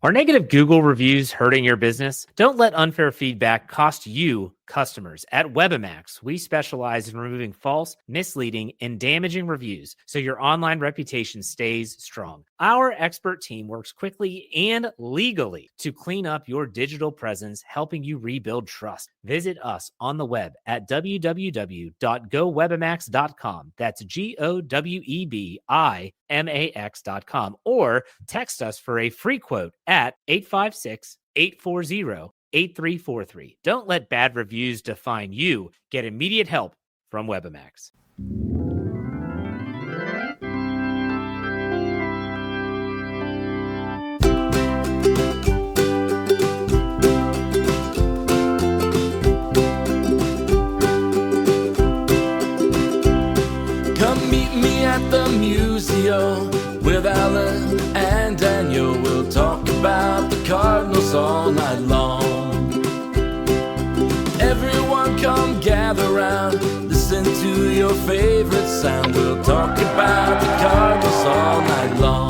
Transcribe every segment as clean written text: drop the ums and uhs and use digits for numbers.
Are negative Google reviews hurting your business? Don't let unfair feedback cost you customers. At Webamax, we specialize in removing false, misleading, and damaging reviews so your online reputation stays strong. Our expert team works quickly and legally to clean up your digital presence, helping you rebuild trust. Visit us on the web at www.gowebamax.com. That's GOWEBIMAX.com, or text us for a free quote at 856-840-8343. Don't let bad reviews define you. Get immediate help from Webamax. Come meet me at the Musial with Alan and Daniel. We'll talk about the Cardinals all night long. Everyone come gather round, listen to your favorite sound. We'll talk about the Cardinals all night long.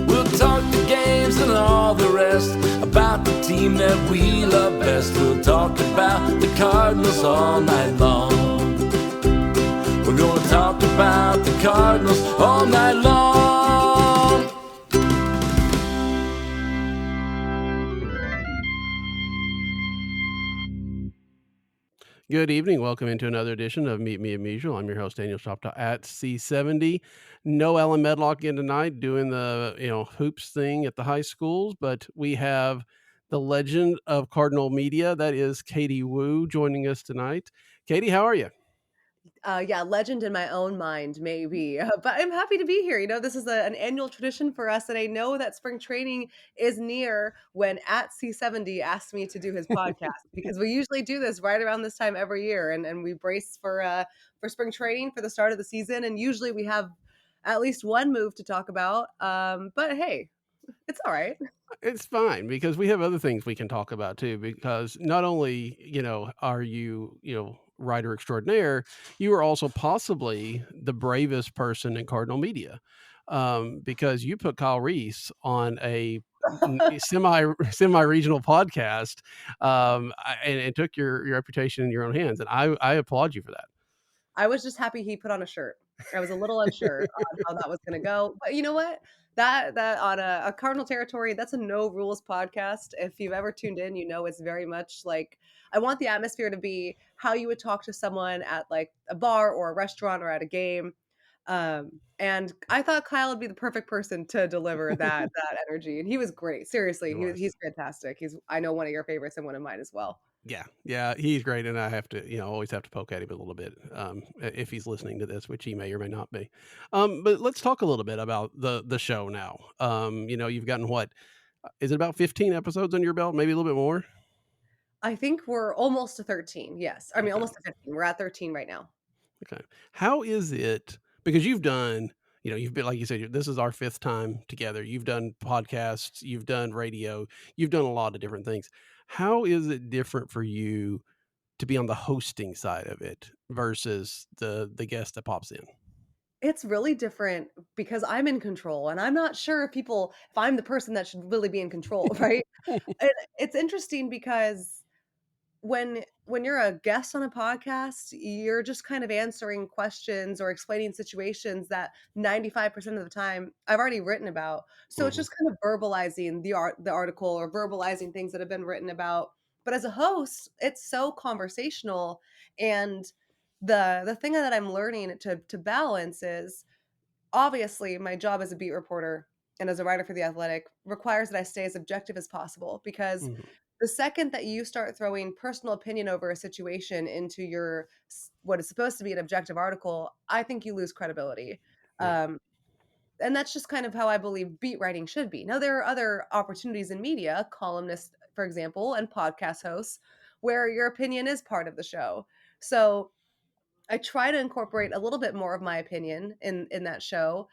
We'll talk the games and all the rest, about the team that we love best. We'll talk about the Cardinals all night long. We're gonna talk about the Cardinals all night long. Good evening. Welcome into another edition of Meet Me at Musial. I'm your host, Daniel Shoptaw at C70. No Ellen Medlock in tonight doing the hoops thing at the high schools, but we have the legend of Cardinal Media. That is Katie Wu joining us tonight. Katie, how are you? Yeah, legend in my own mind, maybe. But I'm happy to be here. This is an annual tradition for us, and I know that spring training is near when at C70 asked me to do his podcast because we usually do this right around this time every year, and we brace for spring training for the start of the season, and usually we have at least one move to talk about. But hey, it's all right. It's fine because we have other things we can talk about too. Because not only, are you, writer extraordinaire, you are also possibly the bravest person in Cardinal Media, because you put Kyle Reese on a semi regional podcast, and took your reputation in your own hands, and I applaud you for that. I was just happy he put on a shirt. I was a little unsure on how that was gonna go, but you know what? That on a Cardinal territory, that's a no rules podcast. If you've ever tuned in, it's very much like I want the atmosphere to be how you would talk to someone at like a bar or a restaurant or at a game. And I thought Kyle would be the perfect person to deliver that energy, and he was great. Seriously, It was. he's fantastic. He's I know one of your favorites and one of mine as well. Yeah, he's great, and I have to, always have to poke at him a little bit, if he's listening to this, which he may or may not be. But let's talk a little bit about the show now. You've gotten what is it about 15 episodes on your belt, maybe a little bit more? I think we're almost to 13. Yes. I mean, Okay, almost to 15. We're at 13 right now. okay. How is it? Because you've done, you've been like you said, this is our fifth time together. You've done podcasts, you've done radio, you've done a lot of different things. How is it different for you to be on the hosting side of it versus the guest that pops in? It's really different because I'm in control and I'm not sure if I'm the person that should really be in control, right? And it's interesting because when you're a guest on a podcast, you're just kind of answering questions or explaining situations that 95% of the time I've already written about. So it's Mhm. just kind of verbalizing the article or verbalizing things that have been written about. But as a host, it's so conversational, and the thing that I'm learning to balance is obviously my job as a beat reporter and as a writer for The Athletic requires that I stay as objective as possible, because Mhm. the second that you start throwing personal opinion over a situation into what is supposed to be an objective article, I think you lose credibility. Yeah. Um, and that's just kind of how I believe beat writing should be. Now, there are other opportunities in media, columnists, for example, and podcast hosts, where your opinion is part of the show. So I try to incorporate a little bit more of my opinion in that show,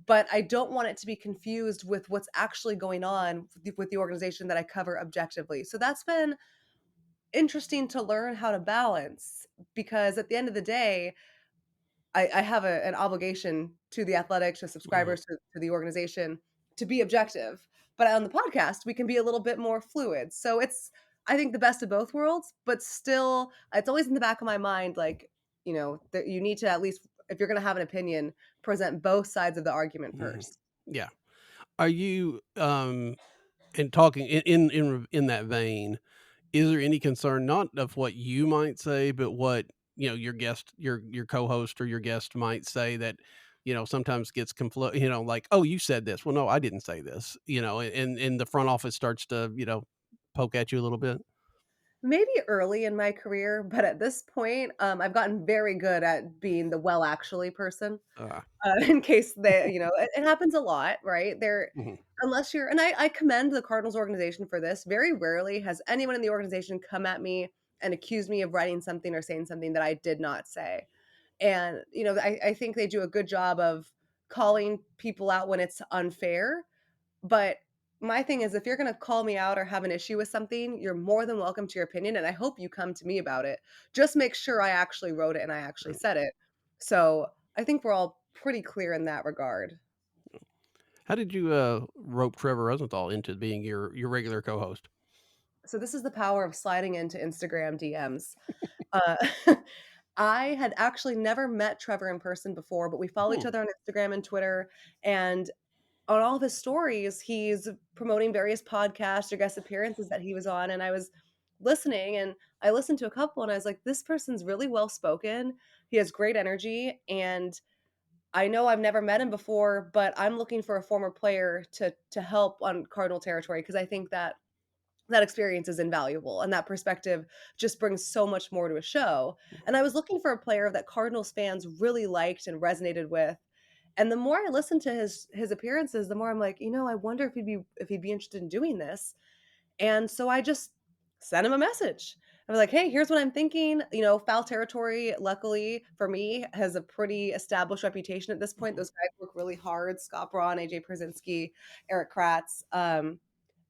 but I don't want it to be confused with what's actually going on with the organization that I cover objectively. So that's been interesting to learn how to balance, because at the end of the day, I have an obligation to the Athletic, to Mhm. subscribers, to the organization, to be objective. But on the podcast, we can be a little bit more fluid. So it's, I think, the best of both worlds, but still, it's always in the back of my mind, like, that you need to at least, if you're going to have an opinion, present both sides of the argument Mhm. first. Yeah. Are you, and talking in that vein, is there any concern not of what you might say, but what, your guest, your co-host or your guest might say that, sometimes gets like, "Oh, you said this." "Well, no, I didn't say this," and the front office starts to, poke at you a little bit? Maybe early in my career, but at this point, I've gotten very good at being the well, actually person. Ah, In case they, it happens a lot, right? There, mhm, unless you're, and I commend the Cardinals organization for this. Very rarely has anyone in the organization come at me and accused me of writing something or saying something that I did not say. And, I think they do a good job of calling people out when it's unfair. But my thing is, if you're going to call me out or have an issue with something, you're more than welcome to your opinion. And I hope you come to me about it. Just make sure I actually wrote it and I actually right. said it. So I think we're all pretty clear in that regard. How did you, rope Trevor Rosenthal into being your regular co-host? So this is the power of sliding into Instagram DMs. Uh, I had actually never met Trevor in person before, but we follow each Hmm, other on Instagram and Twitter. And on all of his stories, he's promoting various podcasts or guest appearances that he was on. And I was listening and I listened to a couple and I was like, this person's really well spoken. He has great energy. And I know I've never met him before, but I'm looking for a former player to help on Cardinal territory because I think that that experience is invaluable and that perspective just brings so much more to a show. And I was looking for a player that Cardinals fans really liked and resonated with. And the more I listened to his appearances, the more I'm like, I wonder if he'd be interested in doing this. And so I just sent him a message. I was like, "Hey, here's what I'm thinking." Foul Territory, luckily for me, has a pretty established reputation at this point. mhm. Those guys work really hard. Scott Braun, AJ Przinsky, Eric Kratz.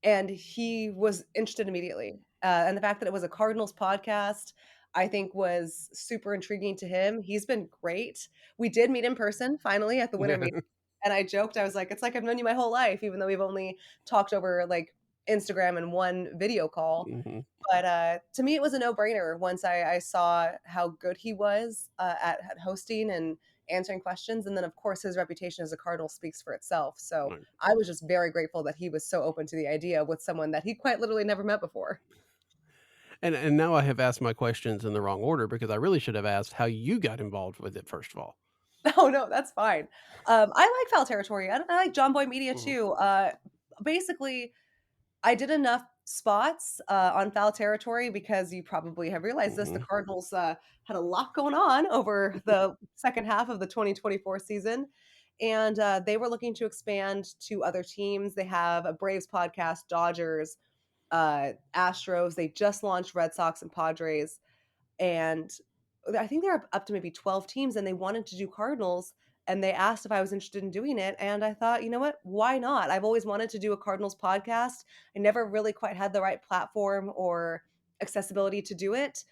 And he was interested immediately. And the fact that it was a Cardinals podcast, I think was super intriguing to him. He's been great. We did meet in person finally at the winter meeting. And I joked, I was like, it's like I've known you my whole life, even though we've only talked over like Instagram and one video call. Mhm. But to me, it was a no brainer once I saw how good he was at hosting and answering questions. And then, of course, his reputation as a Cardinal speaks for itself. So Right. I was just very grateful that he was so open to the idea with someone that he quite literally never met before. And now I have asked my questions in the wrong order because I really should have asked how you got involved with it, first of all. Oh, no, that's fine. I like Foul Territory. I like John Boy Media Mhm, too. Basically, I did enough spots on Foul Territory because you probably have realized this. The mhm. Cardinals had a lot going on over the second half of the 2024 season. And they were looking to expand to other teams. They have a Braves podcast, Dodgers, Astros. They just launched Red Sox and Padres. And I think they're up to maybe 12 teams, and they wanted to do Cardinals, and they asked if I was interested in doing it, and I thought, "You know what? Why not?" I've always wanted to do a Cardinals podcast. I never really quite had the right platform or accessibility to do it,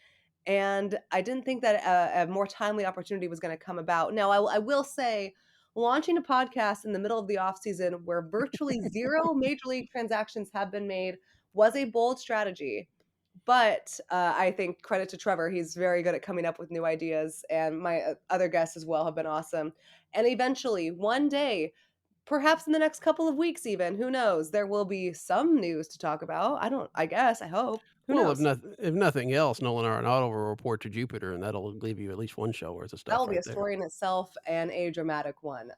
and I didn't think that a more timely opportunity was gonna come about. Now, I will say, launching a podcast in the middle of the off season where virtually 0 major league transactions have been made was a bold strategy. But, I think credit to Trevor, he's very good at coming up with new ideas, and my, other guests as well have been awesome. And eventually, one day, perhaps in the next couple of weeks even, who knows, there will be some news to talk about. I guess, I hope. Who Well, knows? if nothing else, Nolan Arenado will report to Jupiter, and that'll give you at least one show worth of That stuff will be right a there. story in itself and a dramatic one.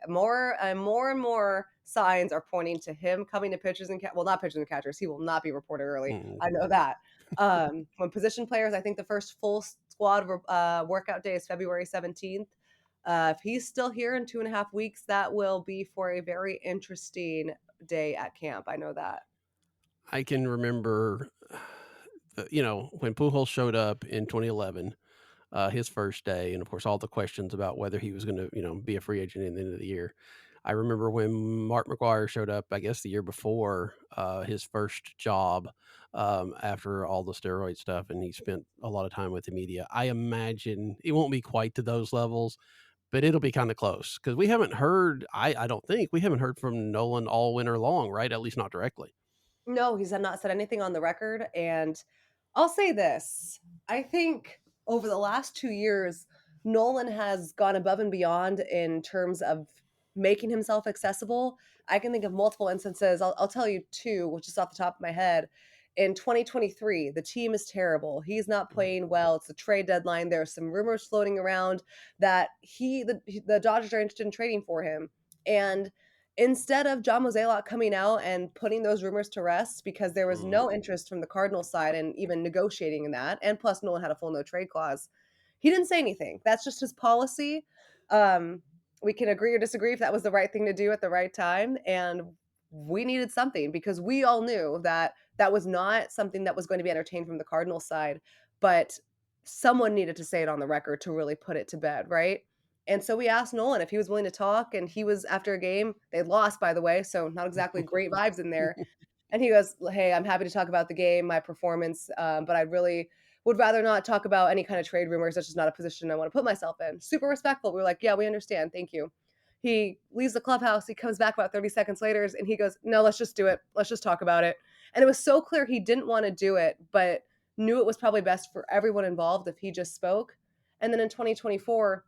More and more signs are pointing to him coming to pitchers and well, not pitchers and catchers. He will not be reported early. Mm. I know that. When position players, I think the first full squad workout day is February 17th. If he's still here in 2.5 weeks, that will be for a very interesting day at camp. I know that. I can remember, when Pujols showed up in 2011, his first day, and of course, all the questions about whether he was going to, be a free agent at the end of the year. I remember when Mark McGuire showed up, I guess the year before his first job after all the steroid stuff, and he spent a lot of time with the media. I imagine it won't be quite to those levels, but it'll be kind of close because we haven't heard. I don't think we haven't heard from Nolan all winter long, right? At least not directly. No, he's not said anything on the record, and I'll say this, I think over the last 2 years, Nolan has gone above and beyond in terms of making himself accessible. I can think of multiple instances, I'll tell you 2, just off the top of my head. In 2023, the team is terrible, he's not playing well, it's the trade deadline, there are some rumors floating around that the Dodgers are interested in trading for him, and instead of John Mozeliak coming out and putting those rumors to rest because there was Mhm. no interest from the Cardinals side in even negotiating in that, and plus Nolan had a full no trade clause. He didn't say anything. That's just his policy. Um, we can agree or disagree if that was the right thing to do at the right time, and we needed something because we all knew that that was not something that was going to be entertained from the Cardinals side, but someone needed to say it on the record to really put it to bed, right? And so we asked Nolan if he was willing to talk, and he was after a game they lost, by the way, so not exactly great vibes in there. And he goes, "Hey, I'm happy to talk about the game, my performance, but I really would rather not talk about any kind of trade rumors. That's just not a position I want to put myself in." Super respectful. We were like, "Yeah, we understand. Thank you." He leaves the clubhouse. He comes back about 30 seconds later, and he goes, "No, let's just do it. Let's just talk about it." And it was so clear he didn't want to do it, but knew it was probably best for everyone involved if he just spoke. And then in 2024,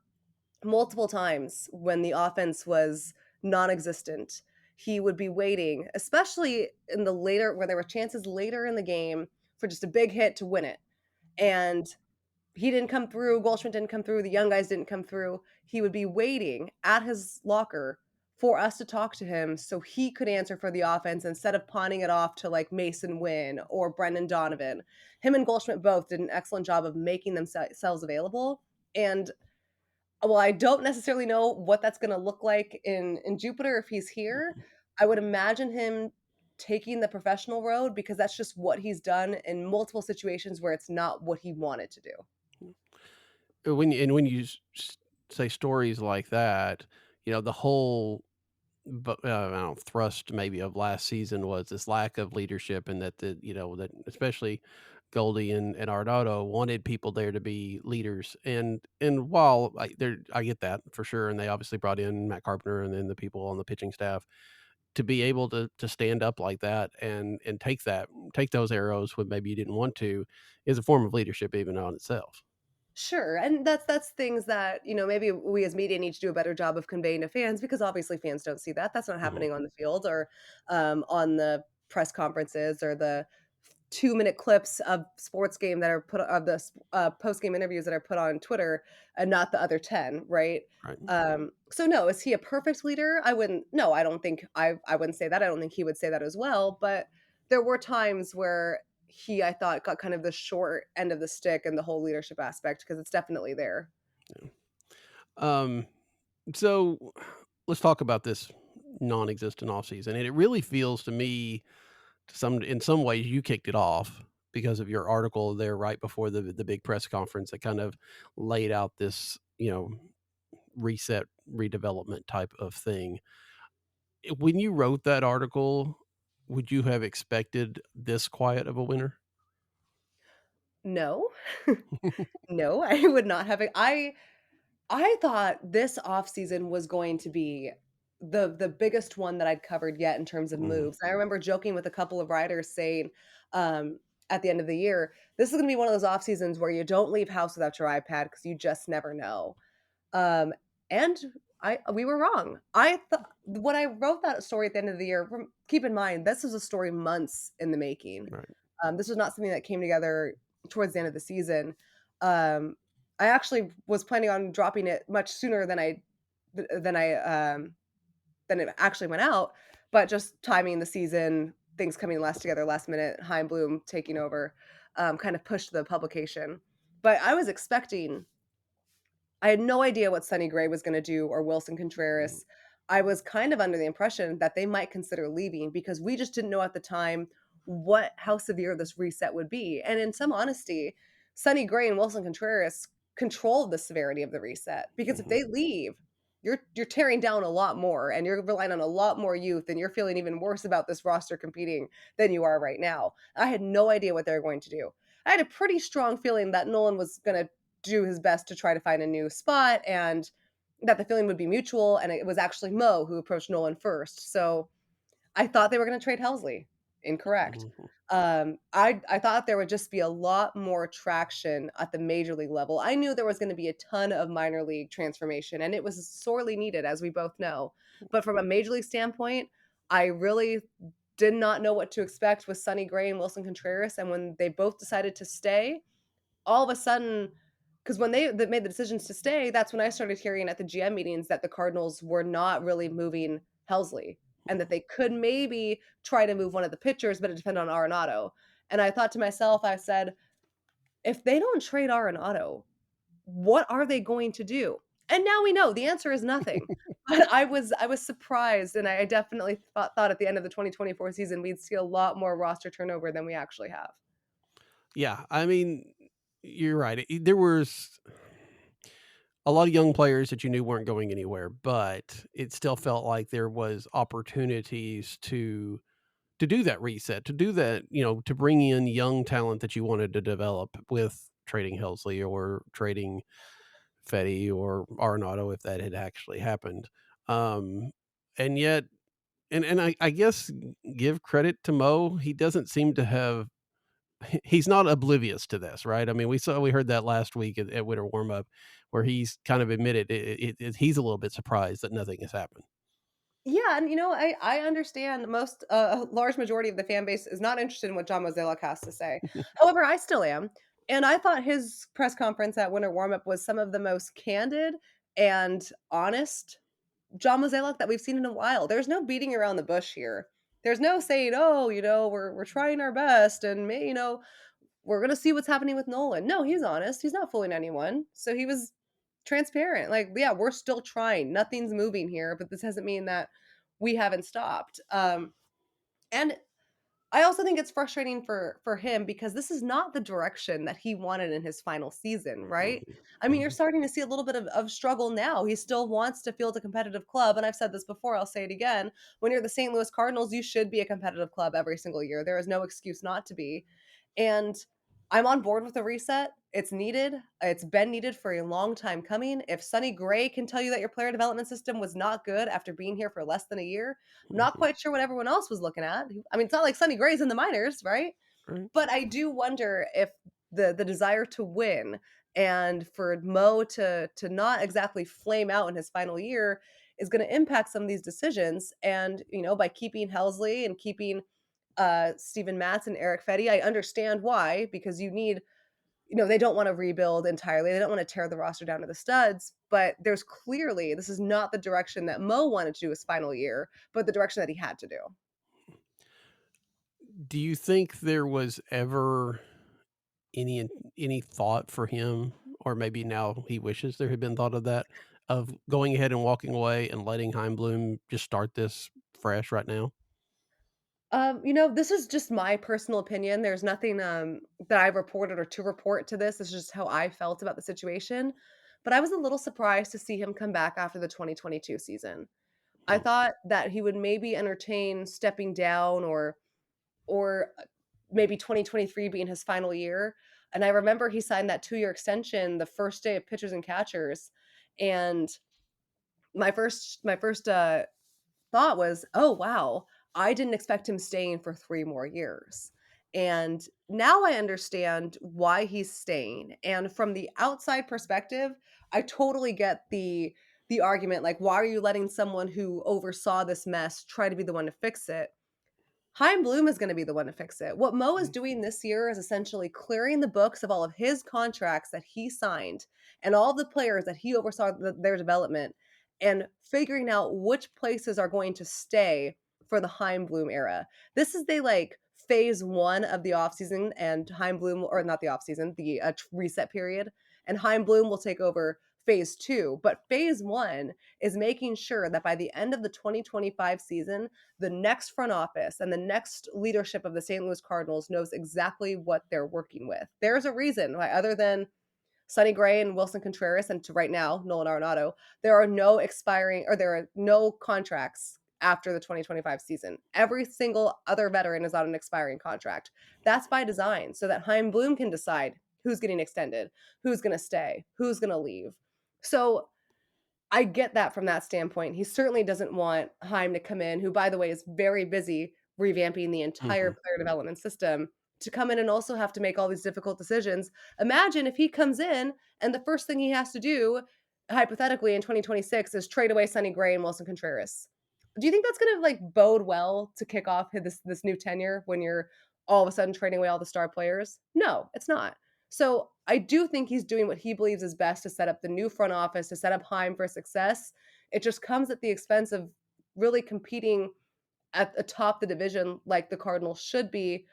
multiple times when the offense was non-existent, he would be waiting, especially in the later where there were chances later in the game for just a big hit to win it. And he didn't come through, Goldschmidt didn't come through, the young guys didn't come through. He would be waiting at his locker for us to talk to him so he could answer for the offense instead of pawning it off to like Mason Wynn or Brendan Donovan. Him and Goldschmidt both did an excellent job of making themselves available. And well, I don't necessarily know what that's gonna look like in Jupiter if he's here. I would imagine him taking the professional road because that's just what he's done in multiple situations where it's not what he wanted to do. When you say stories like that, the whole I don't thrust maybe of last season was this lack of leadership, and that that especially Goldie and Arnaudo wanted people there to be leaders, and while I get that for sure, and they obviously brought in Matt Carpenter and then the people on the pitching staff to be able to stand up like that and take those arrows when maybe you didn't want to is a form of leadership even on itself. Sure, and that's things that, maybe we as media need to do a better job of conveying to fans because obviously fans don't see that. That's not Mhm. happening on the field or, on the press conferences or the 2-minute clips of sports game that are put of the post-game interviews that are put on Twitter and not the other 10, right? Right. So no, is he a perfect leader? I wouldn't no, I don't think I wouldn't say that. I don't think he would say that as well, but there were times where I thought, got kind of the short end of the stick in the whole leadership aspect because it's definitely there. Um, so let's talk about this non-existent offseason. And it really feels to me, in some ways, you kicked it off because of your article there right before the big press conference that kind of laid out this, reset, redevelopment type of thing. When you wrote that article, would you have expected this quiet of a winter? No. No, I would not have I thought this offseason was going to be the biggest one that I'd covered yet in terms of Mhm. moves. I remember joking with a couple of writers saying, at the end of the year, "This is gonna be one of those off seasons where you don't leave house without your iPad because you just never know." Um, and we were wrong. I thought when I wrote that story at the end of the year, keep in mind, this was a story months in the making. Right. This was not something that came together towards the end of the season. Um, I actually was planning on dropping it much sooner than I than it actually went out, but just timing the season, things coming last together last minute, Heim Bloom taking over, kind of pushed the publication. But I was expecting I had no idea what Sonny Gray was gonna do or Wilson Mhm. Contreras. I was kind of under the impression that they might consider leaving because we just didn't know at the time how severe this reset would be, and in some honesty, Sonny Gray and Wilson Contreras controlled the severity of the reset because if Mhm. they leave, you're tearing down a lot more, and you're relying on a lot more youth, and you're feeling even worse about this roster competing than you are right now. I had no idea what they were going to do. I had a pretty strong feeling that Nolan was gonna do his best to try to find a new spot and that the feeling would be mutual, and it was actually Mo who approached Nolan first. So I thought they were gonna trade Helsley. Incorrect. Mhm. I thought there would just be a lot more traction at the major league level. I knew there was gonna be a ton of minor league transformation, and it was sorely needed, as we both know. But from a major league standpoint, I really did not know what to expect with Sonny Gray and Wilson Contreras, and when they both decided to stay, all of a sudden, because when they made the decisions to stay, that's when I started hearing at the GM meetings that the Cardinals were not really moving Helsley, and that they could maybe try to move one of the pitchers, but it depended on Arenado. And I thought to myself, I said, if they don't trade Arenado, what are they going to do? And now we know the answer is nothing. But I was surprised, and I definitely thought at the end of the 2024 season we'd see a lot more roster turnover than we actually have. Yeah, I mean, you're right. There was a lot of young players that you knew weren't going anywhere, but it still felt like there was opportunities to do that reset, to do that, to bring in young talent that you wanted to develop with trading Helsley or trading Fetty or Arenado if that had actually happened. Um, and yet, and I guess give credit to Mo. He doesn't seem to have. He's not oblivious to this, right? I mean, we heard that last week at winter warm up, where he's kind of admitted he's a little bit surprised that nothing has happened. Yeah, and I understand most a large majority of the fan base is not interested in what John Mozeliak has to say. However, I still am, and I thought his press conference at Winter Warmup was some of the most candid and honest John Mozeliak that we've seen in a while. There's no beating around the bush here. There's no saying, "Oh, we're trying our best, and we're gonna see what's happening with Nolan." No, he's honest. He's not fooling anyone. So he was transparent. Like, yeah, we're still trying. Nothing's moving here, but this doesn't mean that we haven't stopped. And I also think it's frustrating for him because this is not the direction that he wanted in his final season, right? Mhm, I mean, you're mhm, starting to see a little bit of struggle now. He still wants to field a competitive club. And I've said this before, I'll say it again. When you're the St. Louis Cardinals, you should be a competitive club every single year. There is no excuse not to be. And I'm on board with the reset. It's needed. It's been needed for a long time coming. If Sonny Gray can tell you that your player development system was not good after being here for less than a year, I'm not mhm. quite sure what everyone else was looking at. I mean, it's not like Sonny Gray's in the minors, right? Right. But I do wonder if the desire to win and for Mo to not exactly flame out in his final year is going to impact some of these decisions. And by keeping Helsley and keeping Steven Matz and Eric Fetty, I understand why, because they don't want to rebuild entirely. They don't want to tear the roster down to the studs, but there's clearly this is not the direction that Mo wanted to do his final year, but the direction that he had to do. Do you think there was ever any any thought for him, or maybe now he wishes there had been thought of that, of going ahead and walking away and letting Heimblum just start this fresh right now? This is just my personal opinion. There's nothing that I've reported or to report to this. It's just how I felt about the situation. But I was a little surprised to see him come back after the 2022 season. I Mm, thought that he would maybe entertain stepping down or maybe 2023 being his final year. And I remember he signed that 2-year extension the first day of pitchers and catchers. And my first thought was, "Oh, wow. I didn't expect him staying for 3 more years." And now I understand why he's staying. And from the outside perspective, I totally get the argument, like, why are you letting someone who oversaw this mess try to be the one to fix it? Chaim Bloom is gonna be the one to fix it. What Mo is mm, doing this year is essentially clearing the books of all of his contracts that he signed and all the players that he oversaw their development and figuring out which places are going to stay for the Chaim Bloom era. This is phase 1 of the offseason, and Chaim Bloom, or not the offseason, the reset period, and Chaim Bloom will take over phase 2. But phase 1 is making sure that by the end of the 2025 season, the next front office and the next leadership of the St. Louis Cardinals knows exactly what they're working with. There's a reason why, other than Sonny Gray and Wilson Contreras, and to right now, Nolan Arenado, there are no contracts after the 2025 season. Every single other veteran is on an expiring contract. That's by design, so that Chaim Bloom can decide who's getting extended, who's going to stay, who's going to leave. So I get that from that standpoint. He certainly doesn't want Heim to come in, who, by the way, is very busy revamping the entire Mhm. player development system, to come in and also have to make all these difficult decisions. Imagine if he comes in and the first thing he has to do, hypothetically in 2026, is trade away Sonny Gray and Wilson Contreras. Do you think that's gonna like bode well to kick off this new tenure when you're all of a sudden trading away all the star players? No, it's not. So I do think he's doing what he believes is best to set up the new front office, to set up Heim for success. It just comes at the expense of really competing at atop the division like the Cardinals should be.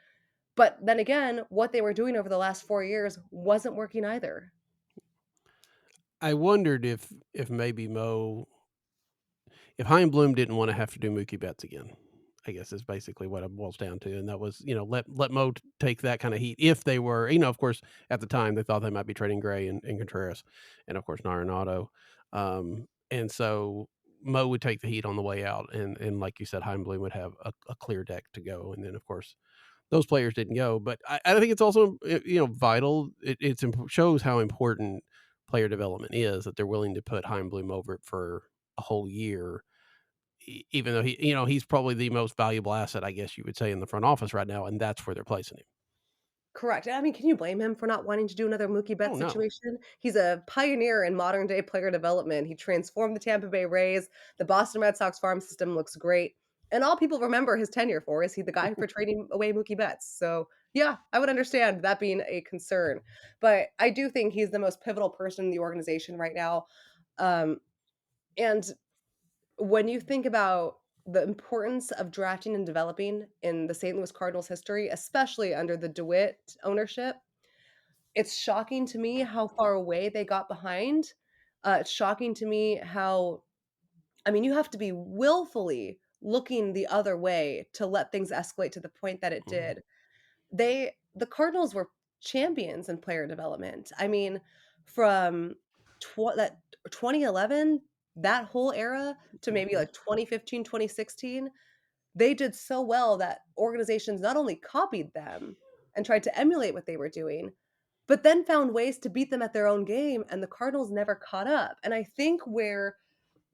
But then again, what they were doing over the last 4 years wasn't working either. I wondered if maybe if Chaim Bloom didn't wanna have to do Mookie Betts again, I guess is basically what it boils down to, and that was, let Mo take that kinda heat if they were, of course, at the time, they thought they might be trading Gray and Contreras and, of course, Arenado, and so Mo would take the heat on the way out, and like you said, Chaim Bloom would have a clear deck to go, and then, of course, those players didn't go, but I think it's also, vital. It's shows how important player development is that they're willing to put Chaim Bloom over it for a whole year, even though he's probably the most valuable asset, I guess you would say, in the front office right now, and that's where they're placing him. Correct. I mean, can you blame him for not wanting to do another Mookie Oh Betts no. situation? He's a pioneer in modern day player development. He transformed the Tampa Bay Rays. The Boston Red Sox farm system looks great. And all people remember his tenure for is he the guy for trading away Mookie Betts. So, yeah, I would understand that being a concern. But I do think he's the most pivotal person in the organization right now. Um, and when you think about the importance of drafting and developing in the St. Louis Cardinals history, especially under the DeWitt ownership, it's shocking to me how far away they got behind. It's shocking to me how I mean, you have to be willfully looking the other way to let things escalate to the point that it Mhm, did. The Cardinals were champions in player development. I mean, from that 2011, that whole era to maybe mhm, like 2015, 2016, they did so well that organizations not only copied them and tried to emulate what they were doing, but then found ways to beat them at their own game, and the Cardinals never caught up. And I think where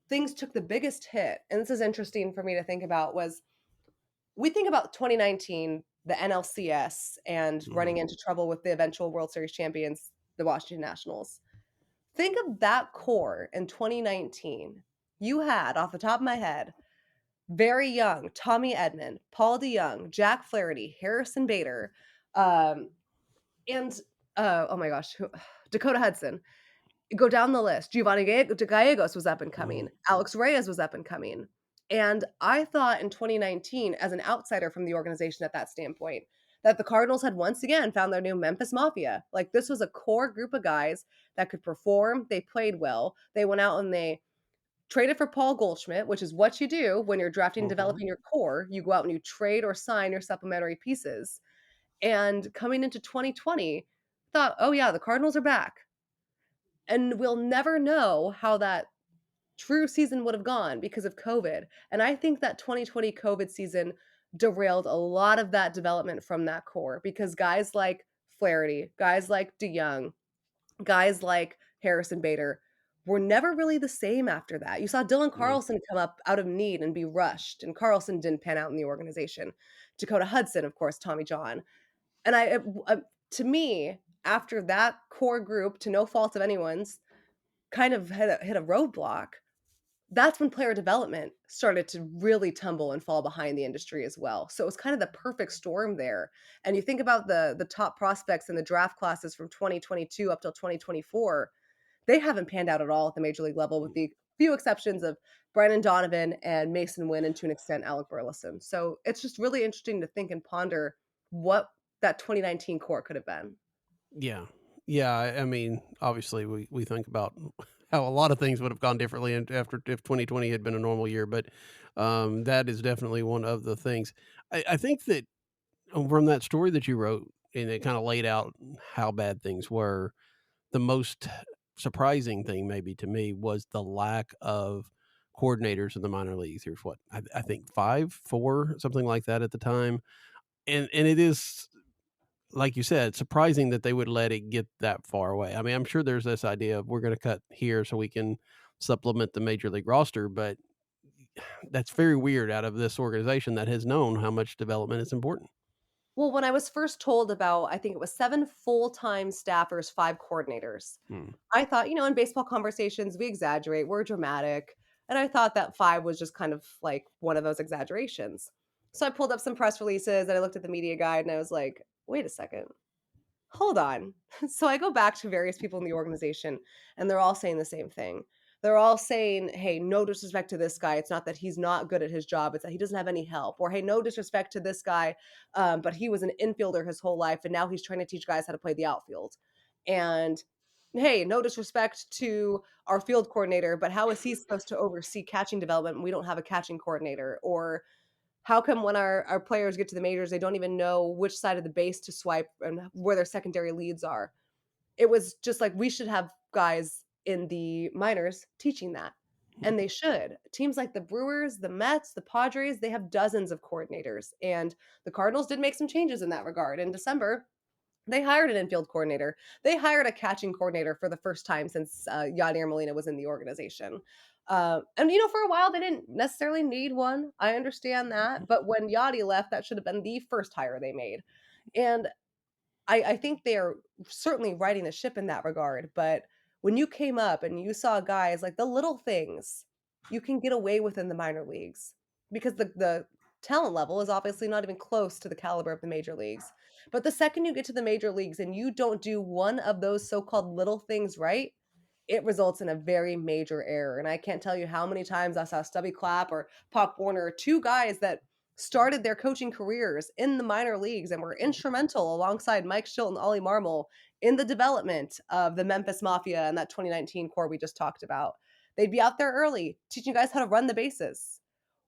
things took the biggest hit, and this is interesting for me to think about, was we think about 2019, the NLCS, and running mhm, into trouble with the eventual World Series champions, the Washington Nationals. Think of that core in 2019. You had, off the top of my head, very young Tommy Edman, Paul DeYoung, Jack Flaherty, Harrison Bader, um, and oh my gosh, Dakota Hudson. Go down the list. Gallegos was up and mhm, coming. Alex Reyes was up and coming. And I thought in 2019, as an outsider from the organization at that standpoint, that the Cardinals had once again found their new Memphis Mafia. Like this was a core group of guys that could perform. They played well. They went out and they traded for Paul Goldschmidt, which is what you do when you're drafting and mhm. developing your core. You go out and you trade or sign your supplementary pieces. And coming into 2020, thought, oh yeah, the Cardinals are back. And we'll never know how that true season would have gone because of COVID. And I think that 2020 COVID season derailed a lot of that development from that core because guys like Flaherty, guys like DeYoung, guys like Harrison Bader were never really the same after that. You saw Dylan Yeah. Carlson come up out of need and be rushed, and Carlson didn't pan out in the organization. Dakota Hudson, of course, Tommy John. And to me, after that core group, to no fault of anyone's, kind of hit a roadblock, that's when player development started to really tumble and fall behind the industry as well. So it was kind of the perfect storm there. And you think about the top prospects in the draft classes from 2022 up till 2024, they haven't panned out at all at the major league level, with the few exceptions of Brandon Donovan and Mason Wynn, and to an extent Alec Burleson. So it's just really interesting to think and ponder what that 2019 core could have been. Yeah. Yeah, I mean, obviously, we think about how a lot of things would have gone differently and after if 2020 had been a normal year, but, that is definitely one of the things. I think that, from that story that you wrote, and it kinda laid out how bad things were, the most surprising thing maybe to me was the lack of coordinators in the minor leagues. There's what, I think 5, 4, something like that at the time, and it is, like you said, surprising that they would let it get that far away. I mean, I'm sure there's this idea of we're gonna cut here so we can supplement the major league roster. But that's very weird out of this organization that has known how much development is important. Well, when I was first told about, I think it was 7 full-time staffers, 5 coordinators, Hmm. I thought, in baseball conversations, we exaggerate, we're dramatic, and I thought that 5 was just kind of like one of those exaggerations. So I pulled up some press releases and I looked at the media guide and I was like, "Wait a second. Hold on." So I go back to various people in the organization, and they're all saying the same thing. They're all saying, "Hey, no disrespect to this guy. It's not that he's not good at his job. It's that he doesn't have any help." Or, "Hey, no disrespect to this guy, but he was an infielder his whole life, and now he's trying to teach guys how to play the outfield." And, "Hey, no disrespect to our field coordinator, but how is he supposed to oversee catching development when we don't have a catching coordinator?" Or, how come when our players get to the majors, they don't even know which side of the base to swipe and where their secondary leads are? It was just like, we should have guys in the minors teaching that, and they should. Teams like the Brewers, the Mets, the Padres, they have dozens of coordinators, and the Cardinals did make some changes in that regard. In December, they hired an infield coordinator. They hired a catching coordinator for the first time since Yadier Molina was in the organization. And for a while they didn't necessarily need one. I understand that, but when Yadi left, that should have been the first hire they made. And I think they're certainly righting the ship in that regard, but when you came up and you saw guys like the little things you can get away with in the minor leagues because the talent level is obviously not even close to the caliber of the major leagues. But the second you get to the major leagues and you don't do one of those so-called little things right, it results in a very major error. And I can't tell you how many times I saw Stubby Clapp or Pop Warner, two guys that started their coaching careers in the minor leagues and were instrumental alongside Mike Schilt and Ollie Marmol in the development of the Memphis Mafia and that 2019 core we just talked about. They'd be out there early teaching guys how to run the bases.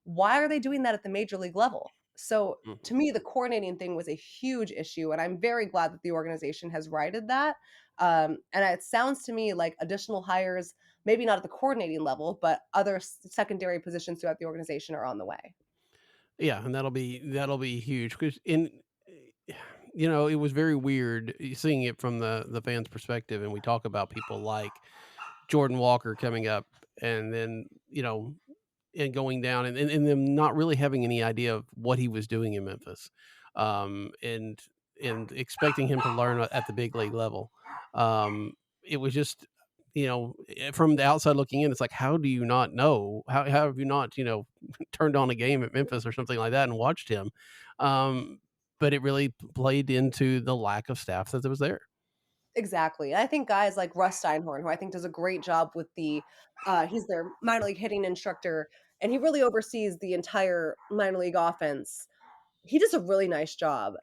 Why are they doing that at the major league level? So to me, the coordinating thing was a huge issue, and I'm very glad that the organization has righted that. And it sounds to me like additional hires, maybe not at the coordinating level, but other secondary positions throughout the organization are on the way. Yeah, and that'll be huge because it was very weird seeing it from the fans' perspective, and we talk about people like Jordan Walker coming up, and then and going down, and them not really having any idea of what he was doing in Memphis, and expecting him to learn at the big league level. It was just, from the outside looking in, it's like, how do you not know? How have you not, turned on a game at Memphis or something like that and watched him? Um, but it really played into the lack of staff that was there. Exactly. I think guys like Russ Steinhorn, who I think does a great job with he's their minor league hitting instructor, and he really oversees the entire minor league offense. He does a really nice job.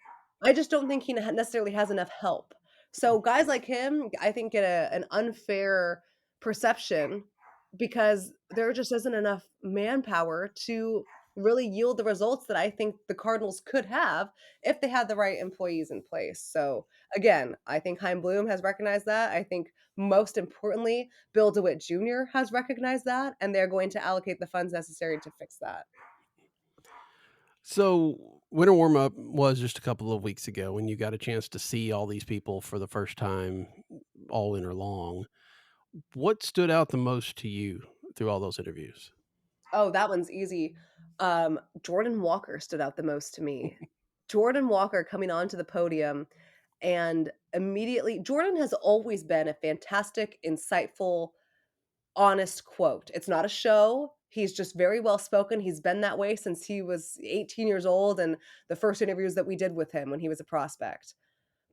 I just don't think he necessarily has enough help. So guys like him, I think, get an unfair perception because there just isn't enough manpower to really yield the results that I think the Cardinals could have if they had the right employees in place. So again, I think Heim Bloom has recognized that. I think most importantly, Bill DeWitt Jr. has recognized that, and they're going to allocate the funds necessary to fix that. So, winter warm up was just a couple of weeks ago when you got a chance to see all these people for the first time all winter long. What stood out the most to you through all those interviews? Oh, that one's easy. Jordan Walker stood out the most to me. Jordan Walker coming onto the podium and immediately Jordan has always been a fantastic, insightful, honest quote. It's not a show. He's just very well spoken. He's been that way since he was 18 years old and the first interviews that we did with him when he was a prospect.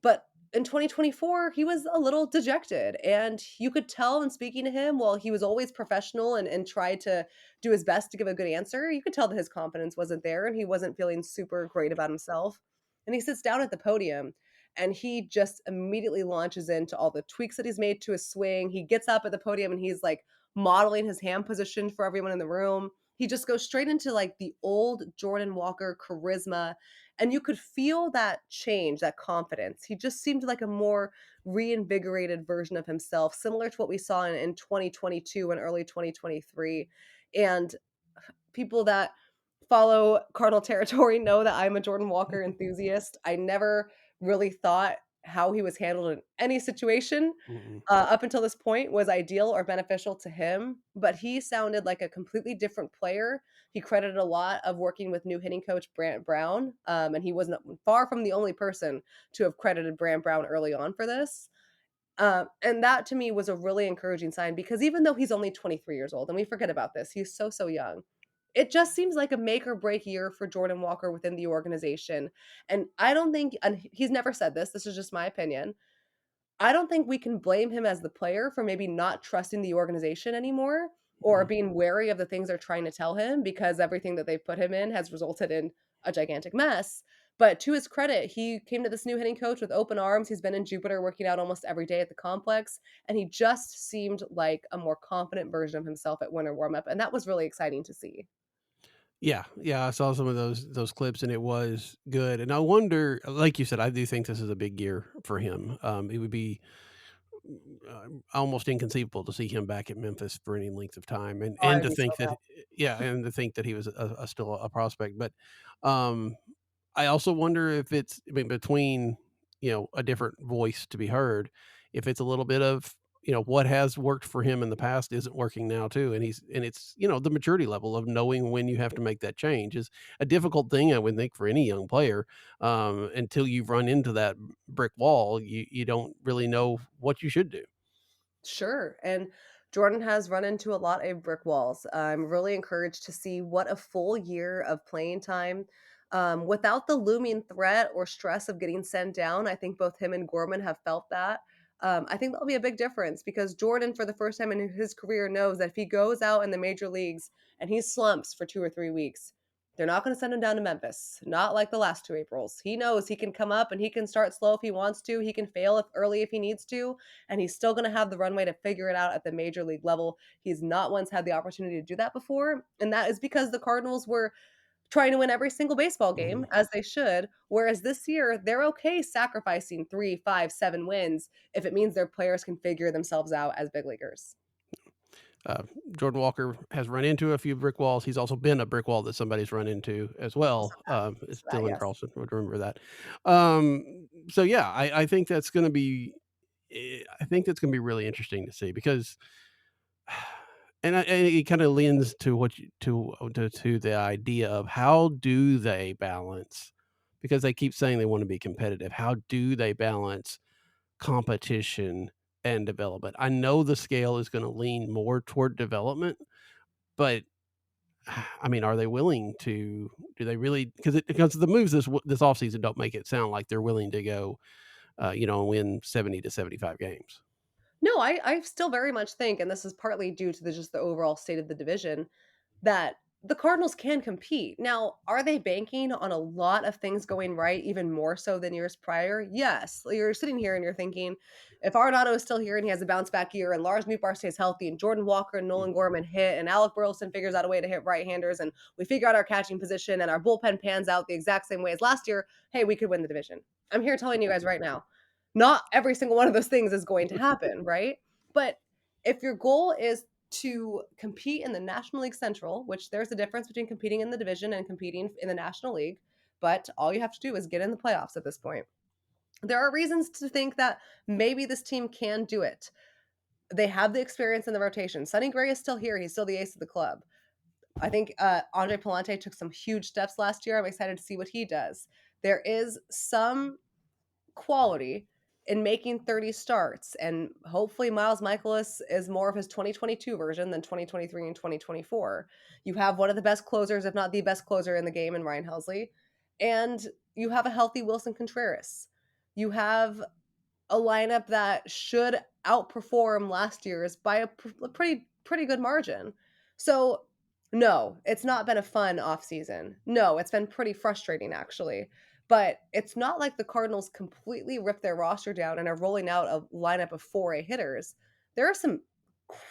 But in 2024, he was a little dejected, and you could tell in speaking to him, while he was always professional and tried to do his best to give a good answer, you could tell that his confidence wasn't there and he wasn't feeling super great about himself. And he sits down at the podium and he just immediately launches into all the tweaks that he's made to his swing. He gets up at the podium and he's like modeling his hand position for everyone in the room. He just goes straight into like the old Jordan Walker charisma, and you could feel that change, that confidence. He just seemed like a more reinvigorated version of himself, similar to what we saw in 2022 and early 2023. And people that follow Cardinal territory know that I'm a Jordan Walker enthusiast. I never really thought how he was handled in any situation Mm-mm. up until this point was ideal or beneficial to him, but he sounded like a completely different player. He credited a lot of working with new hitting coach Brant Brown, and he wasn't far from the only person to have credited Brant Brown early on for this. And that to me was a really encouraging sign because even though he's only 23 years old, and we forget about this, he's so, so young. It just seems like a make or break year for Jordan Walker within the organization. And I don't think, and he's never said this is just my opinion. I don't think we can blame him as the player for maybe not trusting the organization anymore or Mm. being wary of the things they're trying to tell him because everything that they've put him in has resulted in a gigantic mess. But to his credit, he came to this new hitting coach with open arms. He's been in Jupiter working out almost every day at the complex, and he just seemed like a more confident version of himself at winter warmup, and that was really exciting to see. Yeah, yeah, I saw some of those clips and it was good. And I wonder, like you said, I do think this is a big year for him. It would be almost inconceivable to see him back at Memphis for any length of time, Oh, and I'd to be so think that, mad. yeah, and to think that he was still a prospect. But um, I also wonder if it's, I mean, between, a different voice to be heard, if it's a little bit of, what has worked for him in the past isn't working now too, and it's, the maturity level of knowing when you have to make that change is a difficult thing, I would think, for any young player. Until you've run into that brick wall, you don't really know what you should do. Sure. And Jordan has run into a lot of brick walls. I'm really encouraged to see what a full year of playing time without the looming threat or stress of getting sent down. I think both him and Gorman have felt that. I think that'll be a big difference because Jordan, for the first time in his career, knows that if he goes out in the major leagues and he slumps for 2 or 3 weeks, they're not going to send him down to Memphis. Not like the last 2 Aprils. He knows he can come up and he can start slow if he wants to. He can fail if early if he needs to, and he's still going to have the runway to figure it out at the major league level. He's not once had the opportunity to do that before, and that is because the Cardinals were trying to win every single baseball game Mhm. as they should. Whereas this year, they're okay sacrificing 3, 5, 7 wins if it means their players can figure themselves out as big leaguers. Uh, Jordan Walker has run into a few brick walls. He's also been a brick wall that somebody's run into as Also well. that, It's Dylan yes. Carlson. Would remember that. So yeah, I think that's going to be. I think that's going to be really interesting to see because, and it kind of lends to what you to the idea of how do they balance, because they keep saying they want to be competitive. How do they balance competition and development? I know the scale is going to lean more toward development, but I mean, are they willing to? Do they really? Because the moves this offseason don't make it sound like they're willing to go, and win 70 to 75 games. No, I still very much think, and this is partly due to just the overall state of the division, that the Cardinals can compete. Now, are they banking on a lot of things going right, even more so than years prior? Yes. You're sitting here and you're thinking, if Arenado is still here and he has a bounce back year, and Lars Nootbaar stays healthy, and Jordan Walker and Nolan Gorman hit, and Alec Burleson figures out a way to hit right-handers, and we figure out our catching position, and our bullpen pans out the exact same way as last year, hey, we could win the division. I'm here telling you guys right now, not every single one of those things is going to happen, right? But if your goal is to compete in the National League Central, which there's a difference between competing in the division and competing in the National League, but all you have to do is get in the playoffs at this point. There are reasons to think that maybe this team can do it. They have the experience in the rotation. Sonny Gray is still here. He's still the ace of the club. I think Andre Palante took some huge steps last year. I'm excited to see what he does. There is some quality in making 30 starts. And hopefully, Miles Michaelis is more of his 2022 version than 2023 and 2024. You have one of the best closers, if not the best closer in the game, in Ryan Helsley. And you have a healthy Wilson Contreras. You have a lineup that should outperform last year's by a pretty good margin. So, no, it's not been a fun offseason. No, it's been pretty frustrating actually. But it's not like the Cardinals completely ripped their roster down and are rolling out a lineup of 4A hitters. There are some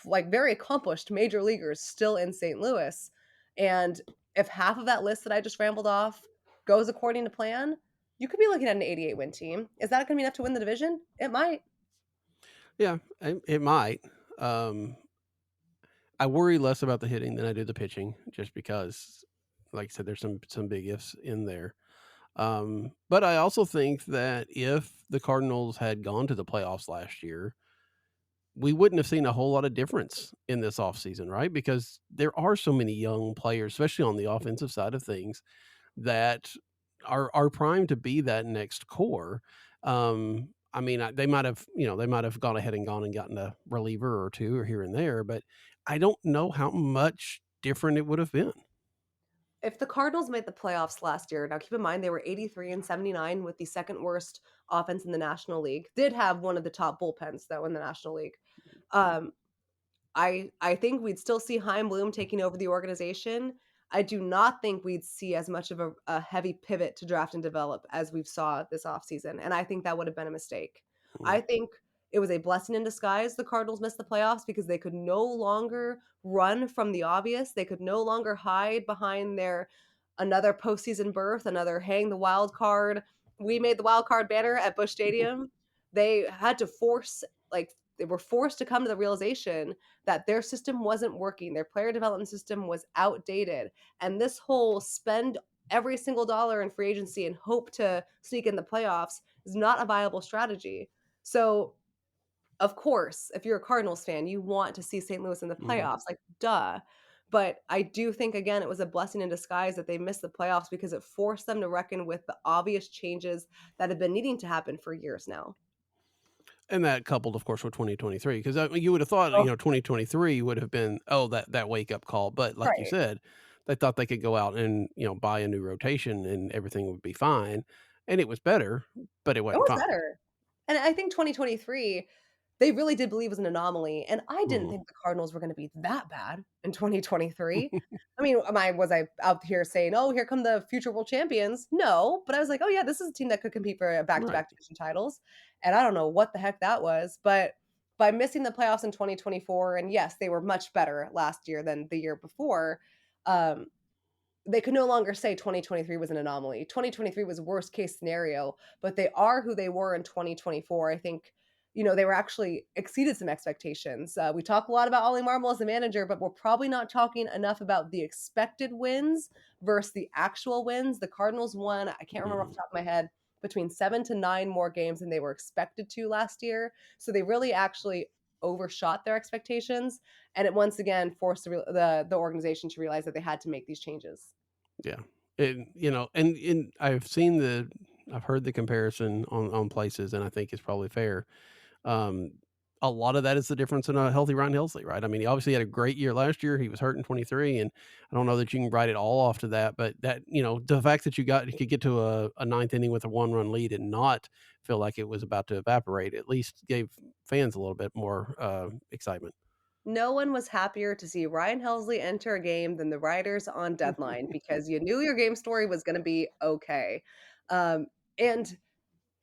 like very accomplished major leaguers still in St. Louis. And if half of that list that I just rambled off goes according to plan, you could be looking at an 88 win team. Is that going to be enough to win the division? It might. Yeah, it might. Um, I worry less about the hitting than I do the pitching, just because, like I said, there's some big ifs in there. But I also think that if the Cardinals had gone to the playoffs last year, we wouldn't have seen a whole lot of difference in this offseason, right? Because there are so many young players, especially on the offensive side of things, that are primed to be that next core. I mean, they might have, they might have gone ahead and gone and gotten a reliever or two or here and there, but I don't know how much different it would have been. If the Cardinals made the playoffs last year, now keep in mind they were 83 and 79 with the second worst offense in the National League. Did have one of the top bullpens though in the National League. Um, I think we'd still see Chaim Bloom taking over the organization. I do not think we'd see as much of a heavy pivot to draft and develop as we've saw this offseason, and I think that would have been a mistake. Mm, I think it was a blessing in disguise the Cardinals missed the playoffs because they could no longer run from the obvious. They could no longer hide behind their another postseason berth, another hang the wild card. We made the wild card banner at Busch Stadium. They had to force like they were forced to come to the realization that their system wasn't working. Their player development system was outdated. And this whole spend every single dollar in free agency and hope to sneak in the playoffs is not a viable strategy. So, of course, if you're a Cardinals fan, you want to see St. Louis in the mhm. playoffs, like duh. But I do think again it was a blessing in disguise that they missed the playoffs because it forced them to reckon with the obvious changes that have been needing to happen for years now. And that coupled, of course, with 2023, because I mean, you would have thought, Oh, 2023 would have been, oh, that wake up call. But like you right. said, they thought they could go out and buy a new rotation and everything would be fine, and it was better, but it It wasn't was fine. better. And I think 2023, they really did believe was an anomaly, and I didn't Mhm. think the Cardinals were gonna be that bad in 2023. I mean, was I out here saying, "Oh, here come the future world champions?" No, but I was like, "Oh, yeah, this is a team that could compete for Right. back-to-back division titles," and I don't know what the heck that was, but by missing the playoffs in 2024 and yes, they were much better last year than the year before, um, they could no longer say 2023 was an anomaly. 2023 was worst case scenario, but they are who they were in 2024. I think, they were actually exceeded some expectations. We talk a lot about Ollie Marmol as a manager, but we're probably not talking enough about the expected wins versus the actual wins. The Cardinals won, I can't remember off Mhm. the top of my head, between 7 to 9 more games than they were expected to last year. So they really actually overshot their expectations, and it once again forced the organization to realize that they had to make these changes. Yeah. And, and I've heard the comparison on places, and I think it's probably fair. Um, a lot of that is the difference in a healthy Ryan Helsley, right? I mean, he obviously had a great year last year. He was hurt in 23, and I don't know that you can write it all off to that, but that, the fact that you could get to a ninth inning with a 1-run lead and not feel like it was about to evaporate, at least gave fans a little bit more excitement. No one was happier to see Ryan Helsley enter a game than the writers on Deadline because you knew your game story was gonna be okay. And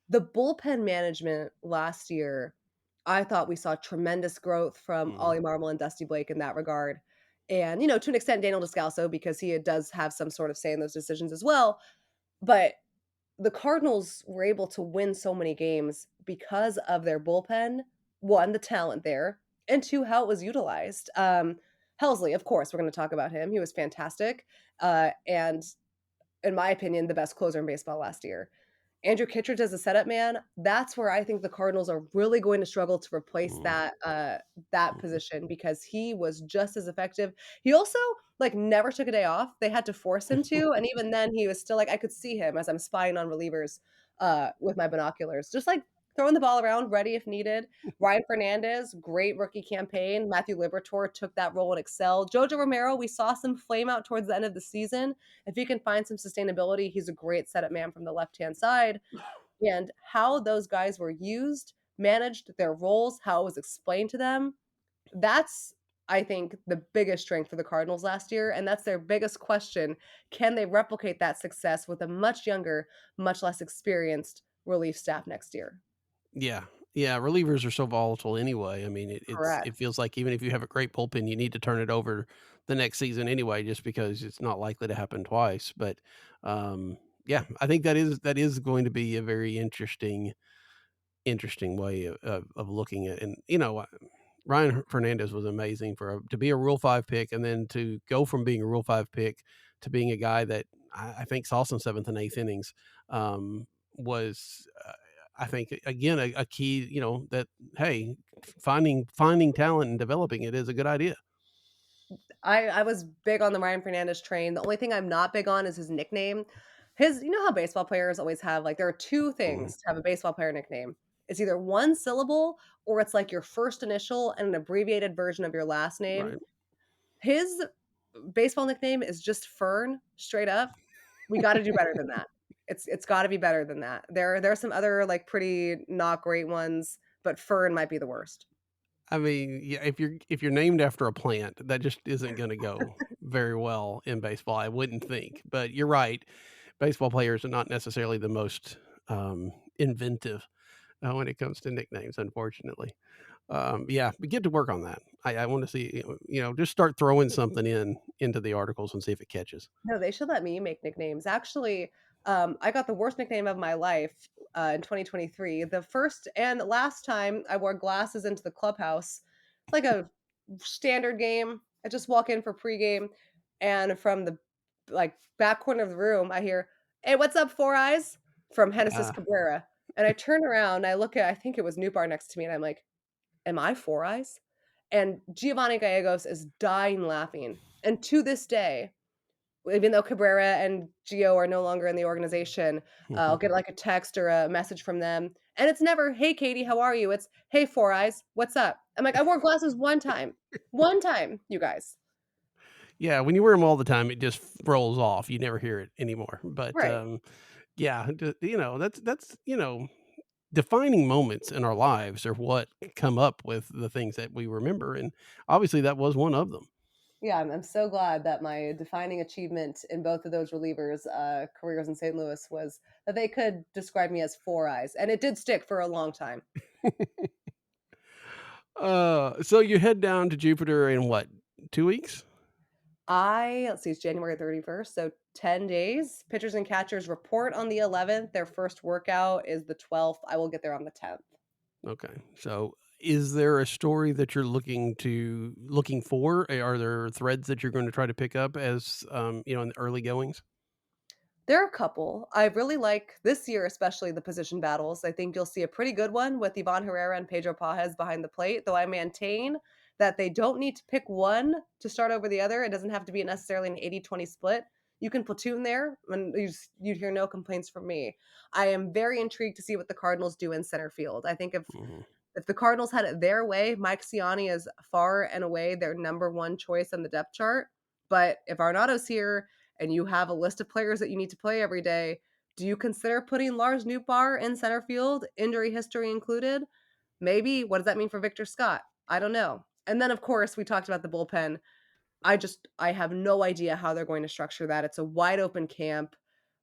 the bullpen management last year, I thought we saw tremendous growth from Mhm. Ollie Marmol and Dusty Blake in that regard. And, to an extent, Daniel Descalso because he does have some sort of say in those decisions as well. But the Cardinals were able to win so many games because of their bullpen. 1, the talent there, and 2, how it was utilized. Helsley, of course, we're gonna talk about him. He was fantastic, and in my opinion, the best closer in baseball last year. Andrew Kittredge as a setup man, that's where I think the Cardinals are really going to struggle to replace Mhm. that Mhm. position because he was just as effective. He also, like, never took a day off. They had to force him to, and even then, he was still like I could see him as I'm spying on relievers, with my binoculars, just, like, throwing the ball around, ready if needed. Ryan Fernandez, great rookie campaign. Matthew Liberatore took that role and excelled. Jojo Romero, we saw some flame out towards the end of the season. If he can find some sustainability, he's a great setup man from the left-hand side. And how those guys were used, managed their roles, how it was explained to them, that's, I think, the biggest strength for the Cardinals last year, and that's their biggest question. Can they replicate that success with a much younger, much less experienced relief staff next year? Yeah. Yeah, relievers are so volatile anyway. I mean, it Correct. feels like even if you have a great bullpen, you need to turn it over the next season anyway, just because it's not likely to happen twice. But yeah, I think that is going to be a very interesting way of looking at. And Ryan Fernandez was amazing to be a Rule 5 pick, and then to go from being a Rule 5 pick to being a guy that I think saw some seventh and eighth innings. was, I think, again, a key, that, hey, finding talent and developing it is a good idea. I was big on the Ryan Fernandez train. The only thing I'm not big on is his nickname. His, you know how baseball players always have, like, there are 2 Mhm. things to have a baseball player nickname. It's either 1 syllable or it's like your first initial and an abbreviated version of your last name. Right. His baseball nickname is just Fern, straight up. We gotta do better than that. It's gotta be better than that. There are some other, like, pretty not great ones, but Fern might be the worst. I mean, yeah, if you're named after a plant, that just isn't gonna go very well in baseball, I wouldn't think. But you're right, baseball players are not necessarily the most, inventive, when it comes to nicknames, unfortunately. Yeah, but get to work on that. I wanna see, just start throwing something into the articles and see if it catches. No, they should let me make nicknames. Actually, I got the worst nickname of my life, in 2023. The first and last time I wore glasses into the clubhouse, like a standard game. I just walk in for pregame, and from the, like, back corner of the room, I hear, "Hey, what's up, Four Eyes?" from Genesis Ah, Cabrera. And I turn around, I look at, I think it was Newbar next to me, and I'm like, "Am I Four Eyes?" And Giovanni Gallegos is dying laughing. And to this day, even though Cabrera and Gio are no longer in the organization, I'll mhm. get, like, a text or a message from them, and it's never, "Hey, Katie, how are you?" It's, "Hey, Four Eyes, what's up?" I'm like, "I wore glasses one time, you guys." Yeah, when you wear them all the time, it just rolls off, you never hear it anymore, but, Right. yeah, that's, defining moments in our lives are what come up with the things that we remember, and obviously that was one of them. Yeah, I'm so glad that my defining achievement in both of those relievers, careers in St. Louis was that they could describe me as Four Eyes, and it did stick for a long time. So you head down to Jupiter in what, 2 weeks? Let's see, it's January 31st, so 10 days. Pitchers and catchers report on the 11th. Their first workout is the 12th. I will get there on the 10th. Okay, so is there a story that you're looking for? Are there threads that you're gonna try to pick up as, in the early goings? There are a couple. I really like this year, especially the position battles. I think you'll see a pretty good one with Ivan Herrera and Pedro Pajes behind the plate, though I maintain that they don't need to pick one to start over the other. It doesn't have to be necessarily an 80-20 split. You can platoon there, and you'd hear no complaints from me. I am very intrigued to see what the Cardinals do in center field. I think Mhm. if the Cardinals had it their way, Mike Ciani is far and away their number one choice on the depth chart. But if Arenado's here and you have a list of players that you need to play every day, do you consider putting Lars Nootbaar in center field, injury history included? Maybe. What does that mean for Victor Scott? I don't know. And then, of course, we talked about the bullpen. I have no idea how they're going to structure that. It's a wide open camp.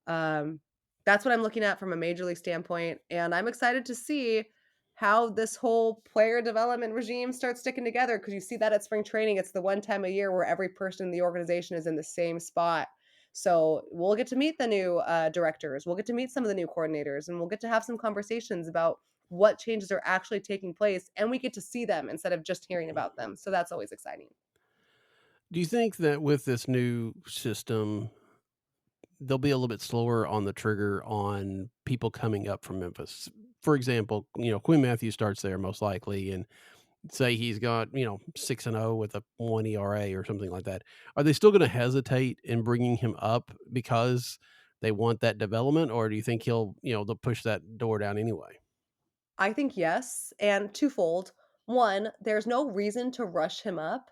Um, that's what I'm looking at from a major league standpoint, and I'm excited to see how this whole player development regime starts sticking together because you see that at spring training. It's the one time a year where every person in the organization is in the same spot. So we'll get to meet the new directors. We'll get to meet some of the new coordinators, and we'll get to have some conversations about what changes are actually taking place, and we get to see them instead of just hearing about them. So that's always exciting. Do you think that with this new system, they'll be a little bit slower on the trigger on people coming up from Memphis? For example, Quinn Matthews starts there most likely, and say he's got, 6-0 with a 1 ERA or something like that. Are they still gonna hesitate in bringing him up because they want that development, or do you think they'll push that door down anyway? I think yes, and twofold. One, there's no reason to rush him up,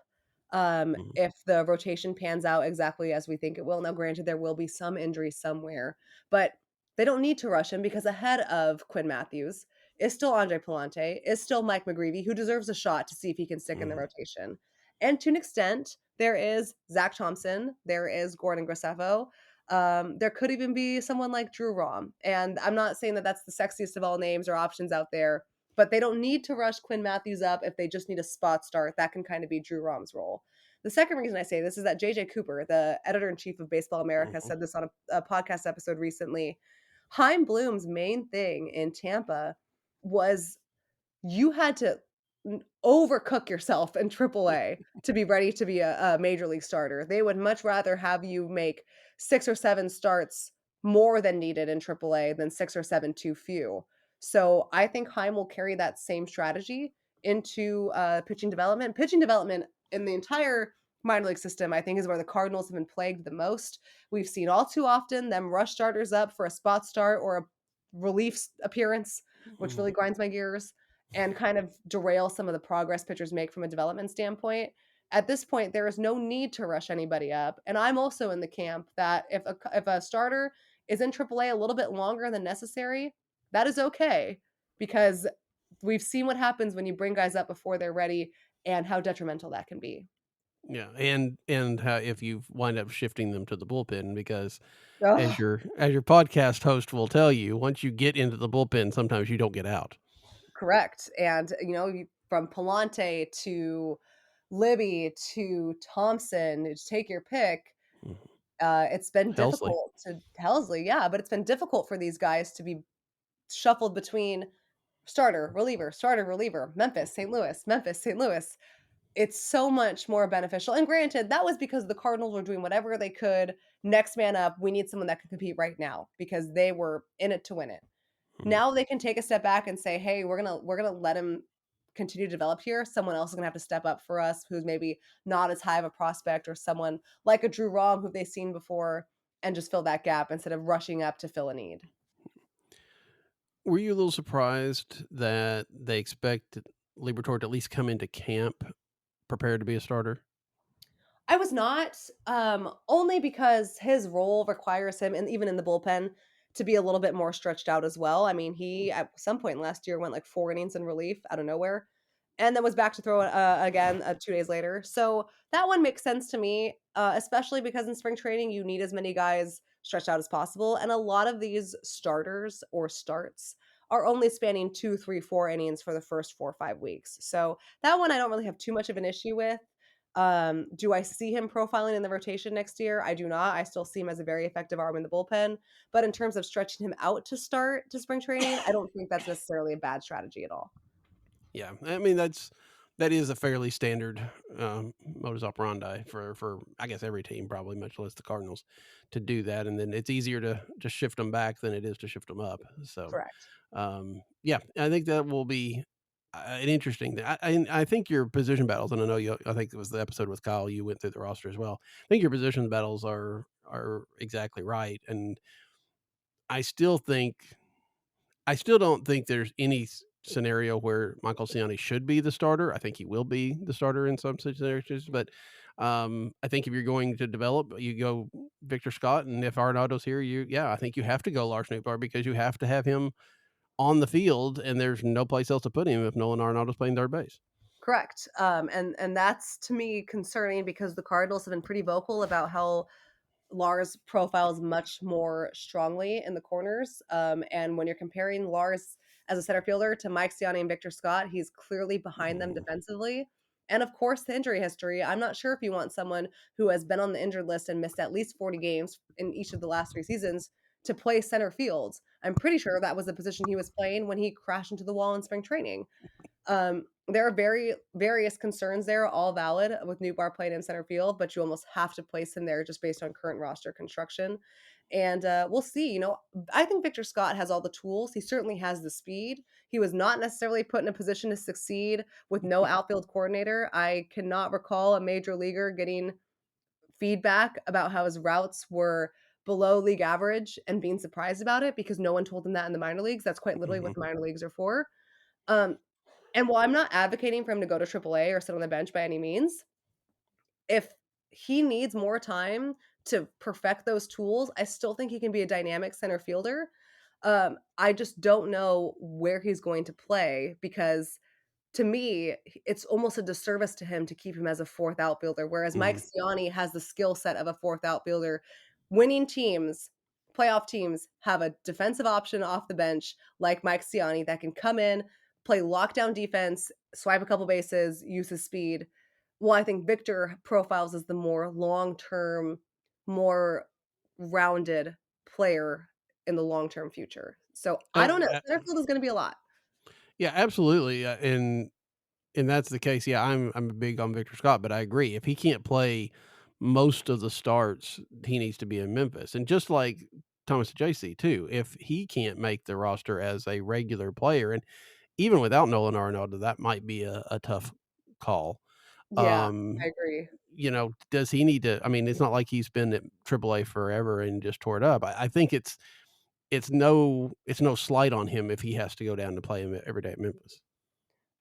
Mhm, if the rotation pans out exactly as we think it will. Now, granted, there will be some injury somewhere, but they don't need to rush him because ahead of Quinn Matthews is still Andre Palante, is still Mike McGreevy, who deserves a shot to see if he can stick in the mhm, rotation. And to an extent, there is Zach Thompson, there is Gordon Graceffo, there could even be someone like Drew Rom. And I'm not saying that that's the sexiest of all names or options out there, but they don't need to rush Quinn Matthews up if they just need a spot start. That can kind of be Drew Rom's role. The second reason I say this is that JJ Cooper, the editor in chief of Baseball America, mhm. said this on a podcast episode recently. Heim Bloom's main thing in Tampa was you had to overcook yourself in AAA to be ready to be a major league starter. They would much rather have you make 6 or 7 starts more than needed in AAA than 6 or 7 too few. So I think Heim will carry that same strategy into pitching development. Pitching development in the entire minor league system, I think, is where the Cardinals have been plagued the most. We've seen all too often them rush starters up for a spot start or a relief appearance, which Mhm. really grinds my gears and kind of derail some of the progress pitchers make from a development standpoint. At this point, there is no need to rush anybody up. And I'm also in the camp that if a starter is in AAA a little bit longer than necessary, that is okay because we've seen what happens when you bring guys up before they're ready and how detrimental that can be. Yeah, and how if you wind up shifting them to the bullpen because Ugh, as your podcast host will tell you, once you get into the bullpen, sometimes you don't get out. correct. And from Palante to Libby to Thompson, just take your pick. Mhm. It's been Helsley. difficult to Helsley, yeah, but it's been difficult for these guys to be shuffled between starter, reliever, Memphis, St. Louis, Memphis, St. Louis. It's so much more beneficial. And granted, that was because the Cardinals were doing whatever they could. Next man up. We need someone that can compete right now because they were in it to win it. Mhm. Now they can take a step back and say, "Hey, we're gonna let him continue to develop here. Someone else is gonna have to step up for us who's maybe not as high of a prospect or someone like a Drew Rom who they've seen before and just fill that gap instead of rushing up to fill a need." Were you a little surprised that they expect Liberatore to at least come into camp prepared to be a starter? I was not, only because his role requires him, and even in the bullpen, to be a little bit more stretched out as well. I mean, he at some point last year went like 4 innings in relief out of nowhere, and then was back to throw again 2 days later. So that one makes sense to me, especially because in spring training you need as many guys stretched out as possible, and a lot of these starters or starts are only spanning 2, 3, 4 innings for the first 4 or 5 weeks. So that one I don't really have too much of an issue with. Do I see him profiling in the rotation next year? I do not. I still see him as a very effective arm in the bullpen. But in terms of stretching him out to start to spring training, I don't think that's necessarily a bad strategy at all. Yeah, I mean that is a fairly standard modus operandi for I guess every team, probably much less the Cardinals, to do that, and then it's easier to shift them back than it is to shift them up. So, Correct. yeah, I think that will be an interesting thing. I think your position battles, and I know you. I think it was the episode with Kyle. You went through the roster as well. I think your position battles are exactly right, and I still think I still don't think there's any scenario where Michael Ciani should be the starter. I think he will be the starter in some situations, but I think if you're going to develop, you go Victor Scott, and if Arenado's here, I think you have to go Lars Nootbaar because you have to have him on the field, and there's no place else to put him if Nolan Arenado's playing third base. Correct. And that's to me concerning because the Cardinals have been pretty vocal about how Lars profiles much more strongly in the corners. And when you're comparing Lars as a center fielder to Mike Ciani and Victor Scott, he's clearly behind them defensively. And of course, the injury history. I'm not sure if you want someone who has been on the injured list and missed at least 40 games in each of the last 3 seasons to play center field. I'm pretty sure that was the position he was playing when he crashed into the wall in spring training. There are various concerns there, all valid with Newbar playing in center field, but you almost have to place him there just based on current roster construction. And we'll see. I think Victor Scott has all the tools. He certainly has the speed. He was not necessarily put in a position to succeed with no outfield coordinator. I cannot recall a major leaguer getting feedback about how his routes were below league average and being surprised about it because no one told him that in the minor leagues. That's quite literally what Mhm. the minor leagues are for. Um, and while I'm not advocating for him to go to AAA or sit on the bench by any means, if he needs more time to perfect those tools, I still think he can be a dynamic center fielder. I just don't know where he's going to play because to me, it's almost a disservice to him to keep him as a fourth outfielder, whereas Mike Mhm. Ciani has the skill set of a fourth outfielder. Winning teams, playoff teams, have a defensive option off the bench like Mike Ciani that can come in, play lockdown defense, swipe a couple bases, use his speed. Well, I think Victor profiles as the more long-term, more rounded player in the long-term future. So I Uh, don't know. uh, Center field is going to be a lot. yeah, absolutely, and that's the case. Yeah, I'm big on Victor Scott, but I agree. If he can't play most of the starts, he needs to be in Memphis. And just like Thomas JC too. If he can't make the roster as a regular player, and even without Nolan Arenado, that might be a tough call. Yeah, Um, I agree. does he need to? I mean, it's not like he's been at AAA forever and just tore it up. I think it's no slight on him if he has to go down to play him every day at Memphis.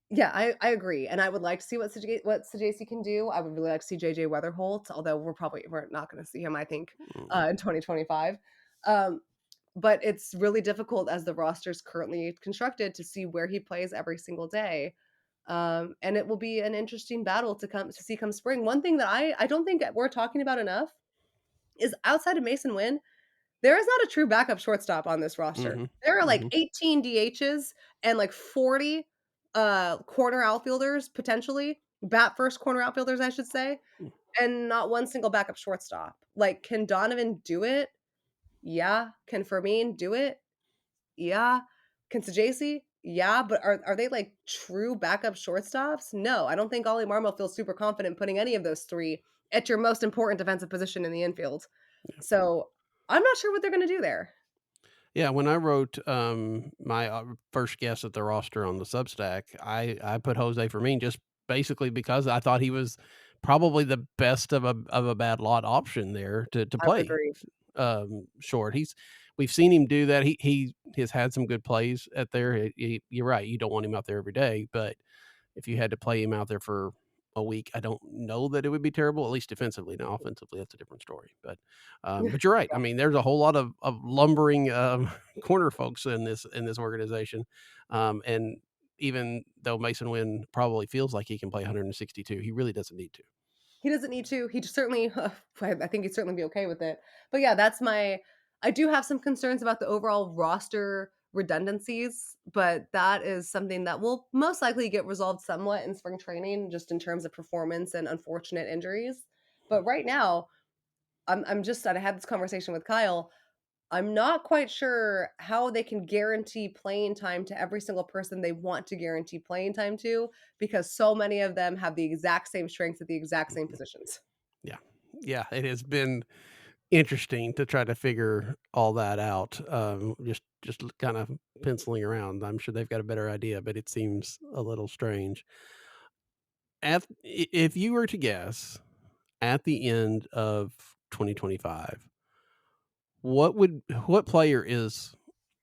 Yeah, I agree, and I would like to see what Sajaci can do. I would really like to see JJ Weatherholt, although we're not gonna see him, I think, Mm, in 2025. Um, but it's really difficult as the roster's currently constructed to see where he plays every single day. And it will be an interesting battle to see come spring. One thing that I don't think that we're talking about enough is outside of Mason Wynn, there is not a true backup shortstop on this roster. mhm, There are like mhm, 18 DHs and like 40 corner outfielders potentially, bat first corner outfielders, I should say, mm. and not one single backup shortstop. Like, can Donovan do it? Yeah. Can Fermin do it? Yeah. Can Sajaci? Yeah, but are they like true backup shortstops? No, I don't think Ollie Marmol feels super confident putting any of those three at your most important defensive position in the infield. So I'm not sure what they're going to do there. Yeah, when I wrote, my, first guess at the roster on the Substack, I put Jose Fermin just basically because I thought he was probably the best of a bad lot option there to I would play, agree. short. We've seen him do that. He has had some good plays at there. You're right, you don't want him out there every day, but if you had to play him out there for a week, I don't know that it would be terrible, at least defensively. Now, offensively, that's a different story. But you're right. I mean, there's a whole lot of lumbering corner folks in this organization, and even though Mason Wynn probably feels like he can play 162, he really doesn't need to. He doesn't need to. He just certainly I think he'd certainly be okay with it. But yeah, that's my I do have some concerns about the overall roster redundancies, but that is something that will most likely get resolved somewhat in spring training just in terms of performance and unfortunate injuries. But right now, I'm just I had this conversation with Kyle. I'm not quite sure how they can guarantee playing time to every single person they want to guarantee playing time to because so many of them have the exact same strengths at the exact same Mhm. positions. Yeah, yeah, it has been interesting to try to figure all that out. Just kind of penciling around. I'm sure they've got a better idea, but it seems a little strange. If you were to guess at the end of 2025, what player is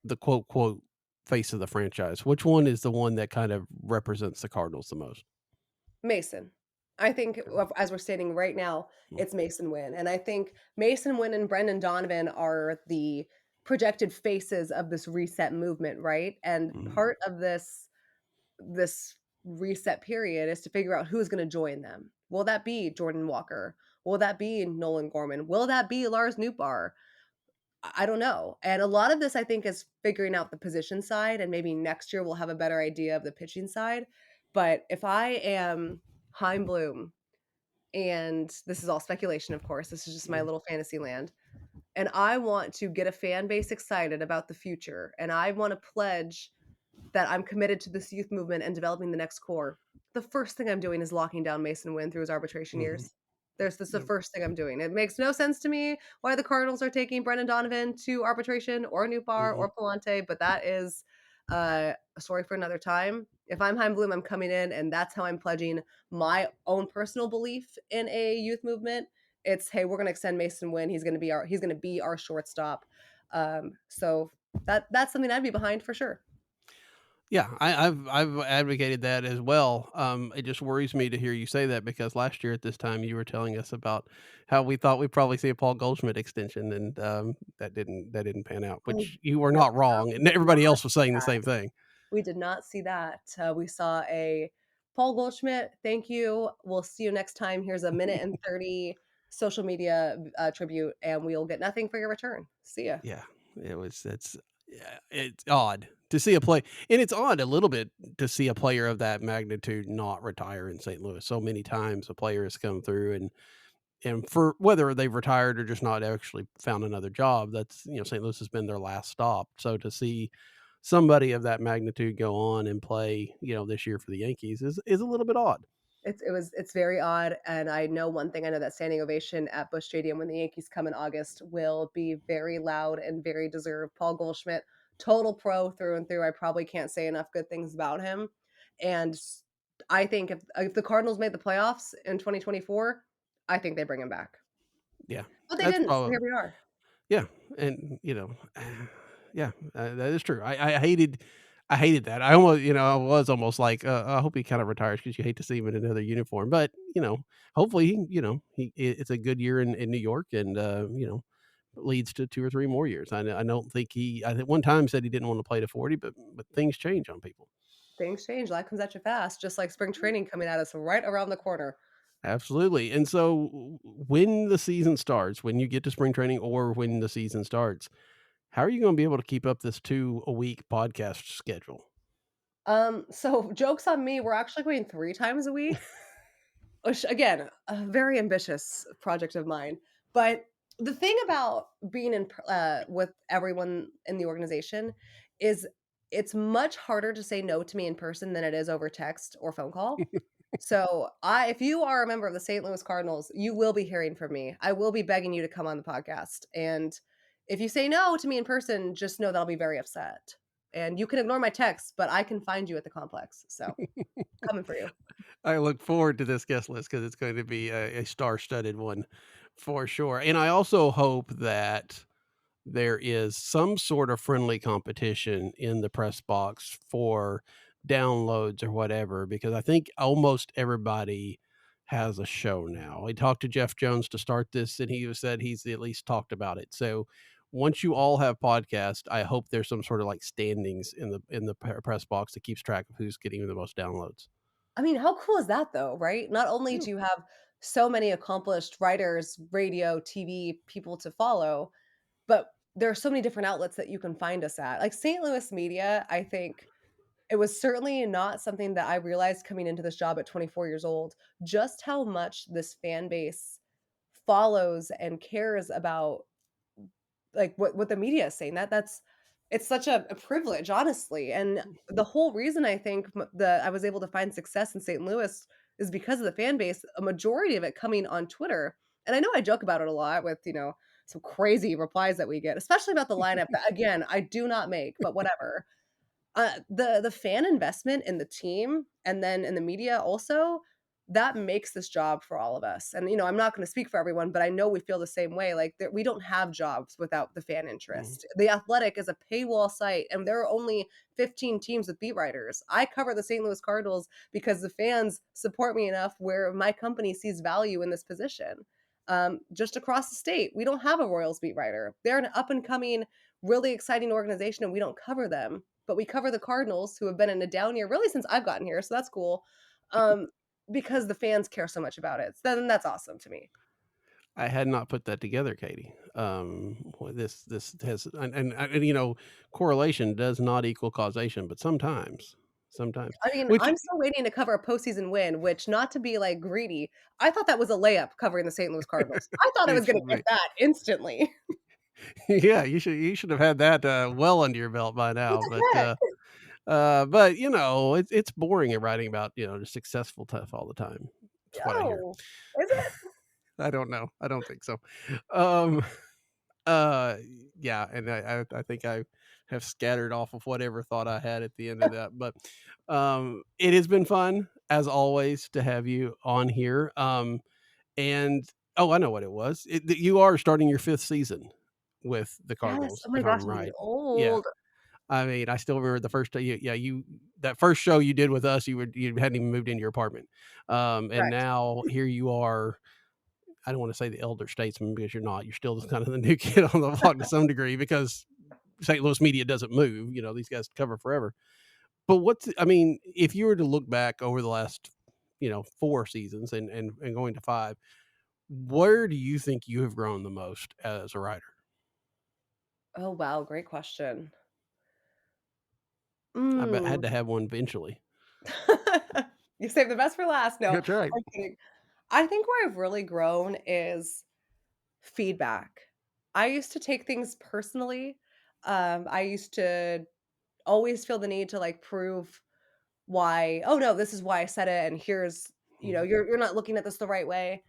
the quote face of the franchise? Which one is the one that kind of represents the Cardinals the most? Mason. I think as we're stating right now, Mm, it's Mason Wynn. And I think Mason Wynn and Brendan Donovan are the projected faces of this reset movement, right? And mhm, part of this reset period is to figure out who's going to join them. Will that be Jordan Walker? Will that be Nolan Gorman? Will that be Lars Nootbaar? I don't know. And a lot of this, I think, is figuring out the position side, and maybe next year we'll have a better idea of the pitching side. But if I am Heim Bloom, and this is all speculation, of course, this is just my mhm, little fantasy land, and I want to get a fan base excited about the future, and I want to pledge that I'm committed to this youth movement and developing the next core, the first thing I'm doing is locking down Mason Wynn through his arbitration mhm. years. This the Yep, first thing I'm doing. It makes no sense to me why the Cardinals are taking Brendan Donovan to arbitration or Newbar mhm. or Palante, but that is a story for another time. If I'm Heim Bloom, I'm coming in, and that's how I'm pledging my own personal belief in a youth movement. It's hey, we're going to extend Mason Wynn. He's going to be our shortstop. So that's something I'd be behind for sure. Yeah, I've advocated that as well. It just worries me to hear you say that because last year at this time you were telling us about how we thought we'd probably see a Paul Goldschmidt extension, and that didn't pan out. Oh, Which you were no, not wrong, and everybody else was saying the same thing. we did not see that. We saw a Paul Goldschmidt, thank you. We'll see you next time. Here's a minute and 30 social media tribute, and we'll get nothing for your return. See ya. Yeah, it's yeah, it's odd to see a play, and it's odd a little bit to see a player of that magnitude not retire in St. Louis. So many times a player has come through and for whether they've retired or just not actually found another job, that's St. Louis has been their last stop. So to see somebody of that magnitude go on and play, this year for the Yankees is a little bit odd. It's very odd, and I know one thing. I know that standing ovation at Busch Stadium when the Yankees come in August will be very loud and very deserved. Paul Goldschmidt, total pro through and through. I probably can't say enough good things about him, and I think if the Cardinals made the playoffs in 2024, I think they bring him back. Yeah, But they that's didn't, so probably here we are. yeah, and yeah, that is true. I hated that. I almost, I was almost like, I hope he kind of retires because you hate to see him in another uniform. But hopefully, it's a good year in New York, and leads to 2 or 3 more years. I don't think I think one time said he didn't want to play to 40, but things change on people. Things change, life comes at you fast, just like spring training coming at us right around the corner. Absolutely. And so when the season starts, when you get to spring training or when the season starts, how are you going to be able to keep up this 2 a week podcast schedule? So jokes on me, we're actually going 3 times a week. Which again, a very ambitious project of mine. But the thing about being with everyone in the organization is it's much harder to say no to me in person than it is over text or phone call. So if you are a member of the St. Louis Cardinals, you will be hearing from me. I will be begging you to come on the podcast. And if you say no to me in person, just know that I'll be very upset. And you can ignore my texts, but I can find you at the complex. So coming for you. I look forward to this guest list because it's going to be a star-studded one for sure. And I also hope that there is some sort of friendly competition in the press box for downloads or whatever, because I think almost everybody has a show now. I talked to Jeff Jones to start this, and he said he's at least talked about it. So once you all have podcasts, I hope there's some sort of like standings in the press box that keeps track of who's getting the most downloads. I mean, how cool is that though, right? Not only Yeah. do you have so many accomplished writers, radio, TV people to follow, but there are so many different outlets that you can find us at. Like St. Louis media, I think it was certainly not something that I realized coming into this job at 24 years old, just how much this fan base follows and cares about like what the media is saying. That's it's such a privilege, honestly. And the whole reason I think I was able to find success in St. Louis is because of the fan base, a majority of it coming on Twitter. And I know I joke about it a lot with, some crazy replies that we get, especially about the lineup that again, I do not make, but whatever. The fan investment in the team and then in the media also, that makes this job for all of us. And, I'm not gonna speak for everyone, but I know we feel the same way, like, we don't have jobs without the fan Mm. interest. The Athletic is a paywall site, and there are only 15 teams with beat writers. I cover the St. Louis Cardinals because the fans support me enough where my company sees value in this position. Just across the state, we don't have a Royals beat writer. They're an up and coming, really exciting organization, and we don't cover them, but we cover the Cardinals who have been in a down year really since I've gotten here, so that's cool. Um, because the fans care so much about it. So then that's awesome to me. I had not put that together, Katie. This has correlation does not equal causation, but sometimes, I mean, which I'm still waiting to cover a postseason win, which not to be like greedy, I thought that was a layup covering the St. Louis Cardinals. I thought I it was gonna should get be. that instantly. Yeah, you should have had that well under your belt by now. Heck, But it's boring writing about the successful stuff all the time. That's what I hear. yo, is it? I don't know. I don't think so. Um, Uh, yeah, and I think I have scattered off of whatever thought I had at the end of that, but, it has been fun, as always, to have you on here, and oh, I know what it was. You are starting your 5th season with the Yes. Cardinals, Oh my if gosh, I'm I'm getting right. Yeah. old. I mean, I still remember the first day you that first show you did with us, you hadn't even moved into your apartment, and Correct. now here you are. I don't wanna say the elder statesman because you're not. You're still kind of the new kid on the block to some degree because St. Louis media doesn't move. These guys cover forever. But I mean, if you were to look back over the last, 4 seasons and going to 5, where do you think you have grown the most as a writer? Oh, wow, great question. I bet Mm. had to have one eventually. You saved the best for last. No, That's right. I'm kidding. I think where I've really grown is feedback. I used to take things personally. I used to always feel the need to like prove why, oh no, this is why I said it, and you're not looking at this the right way.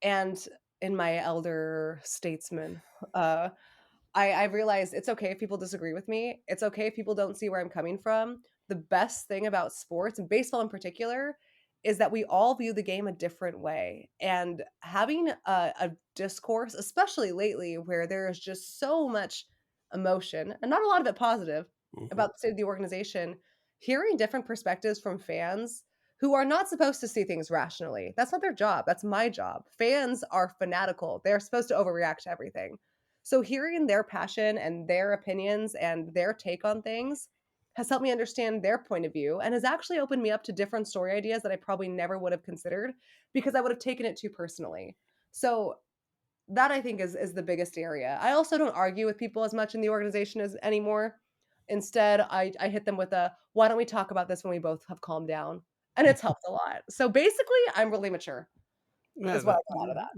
And in my elder statesman, I've realized it's okay if people disagree with me. It's okay if people don't see where I'm coming from. The best thing about sports, and baseball in particular, is that we all view the game a different way. And having a discourse, especially lately, where there is just so much emotion and not a lot of it positive about the state of the organization, hearing different perspectives from fans who are not supposed to see things rationally. That's not their job. That's my job. Fans are fanatical. They're supposed to overreact to everything. So hearing their passion and their opinions and their take on things has helped me understand their point of view and has actually opened me up to different story ideas that I probably never would have considered because I would have taken it too personally. So that I think is the biggest area. I also don't argue with people as much in the organization as anymore. Instead, I hit them with a why don't we talk about this when we both have calmed down? And it's helped a lot. So basically, I'm really mature. Yeah, Is what I got out of that.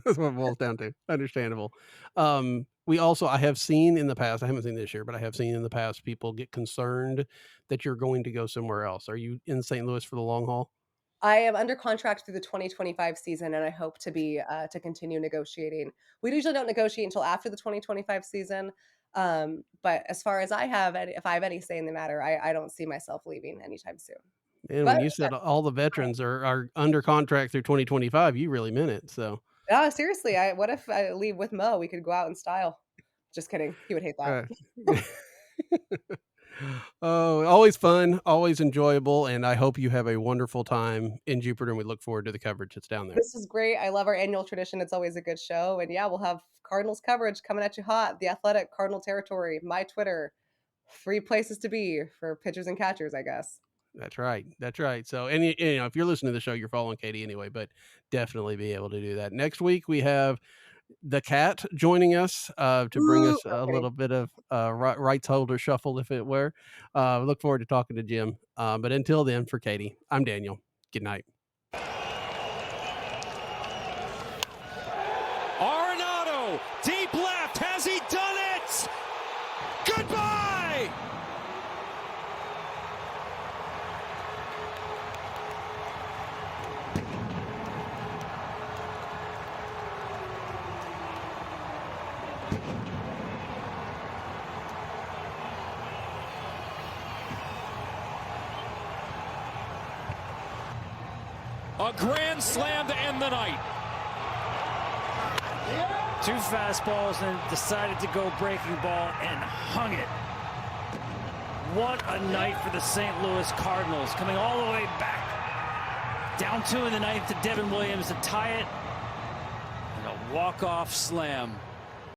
that's what it boils down to. Understandable. I have seen in the past, I haven't seen this year, but I have seen in the past people get concerned that you're going to go somewhere else. Are you in St. Louis for the long haul? I am under contract through the 2025 season, and I hope to be to continue negotiating. We usually don't negotiate until after the 2025 season, but as far as if I have any say in the matter, I don't see myself leaving anytime soon. And But when you said all the veterans are under contract through 2025, you really meant it. So, seriously, what if I leave with Mo? We could go out in style. Just kidding. He would hate that. Oh, always fun, always enjoyable, and I hope you have a wonderful time in Jupiter, and we look forward to the coverage that's down there. This is great. I love our annual tradition. It's always a good show. And yeah, we'll have Cardinals coverage coming at you hot. The Athletic Cardinal Territory, my Twitter, 3 places to be for pitchers and catchers, I guess. That's right. That's right. So, if you're listening to the show, you're following Katie anyway, but definitely be able to do that. Next week, we have the cat joining us to bring us a little bit of rights holder shuffle, if it were. Look forward to talking to Jim. But until then, for Katie, I'm Daniel. Good night. Arenado, deep left. Has he done it? Goodbye! A grand slam to end the night. 2 fastballs and decided to go breaking ball and hung it. What a night for the St. Louis Cardinals, coming all the way back. Down 2 in the ninth to Devin Williams to tie it. And a walk-off slam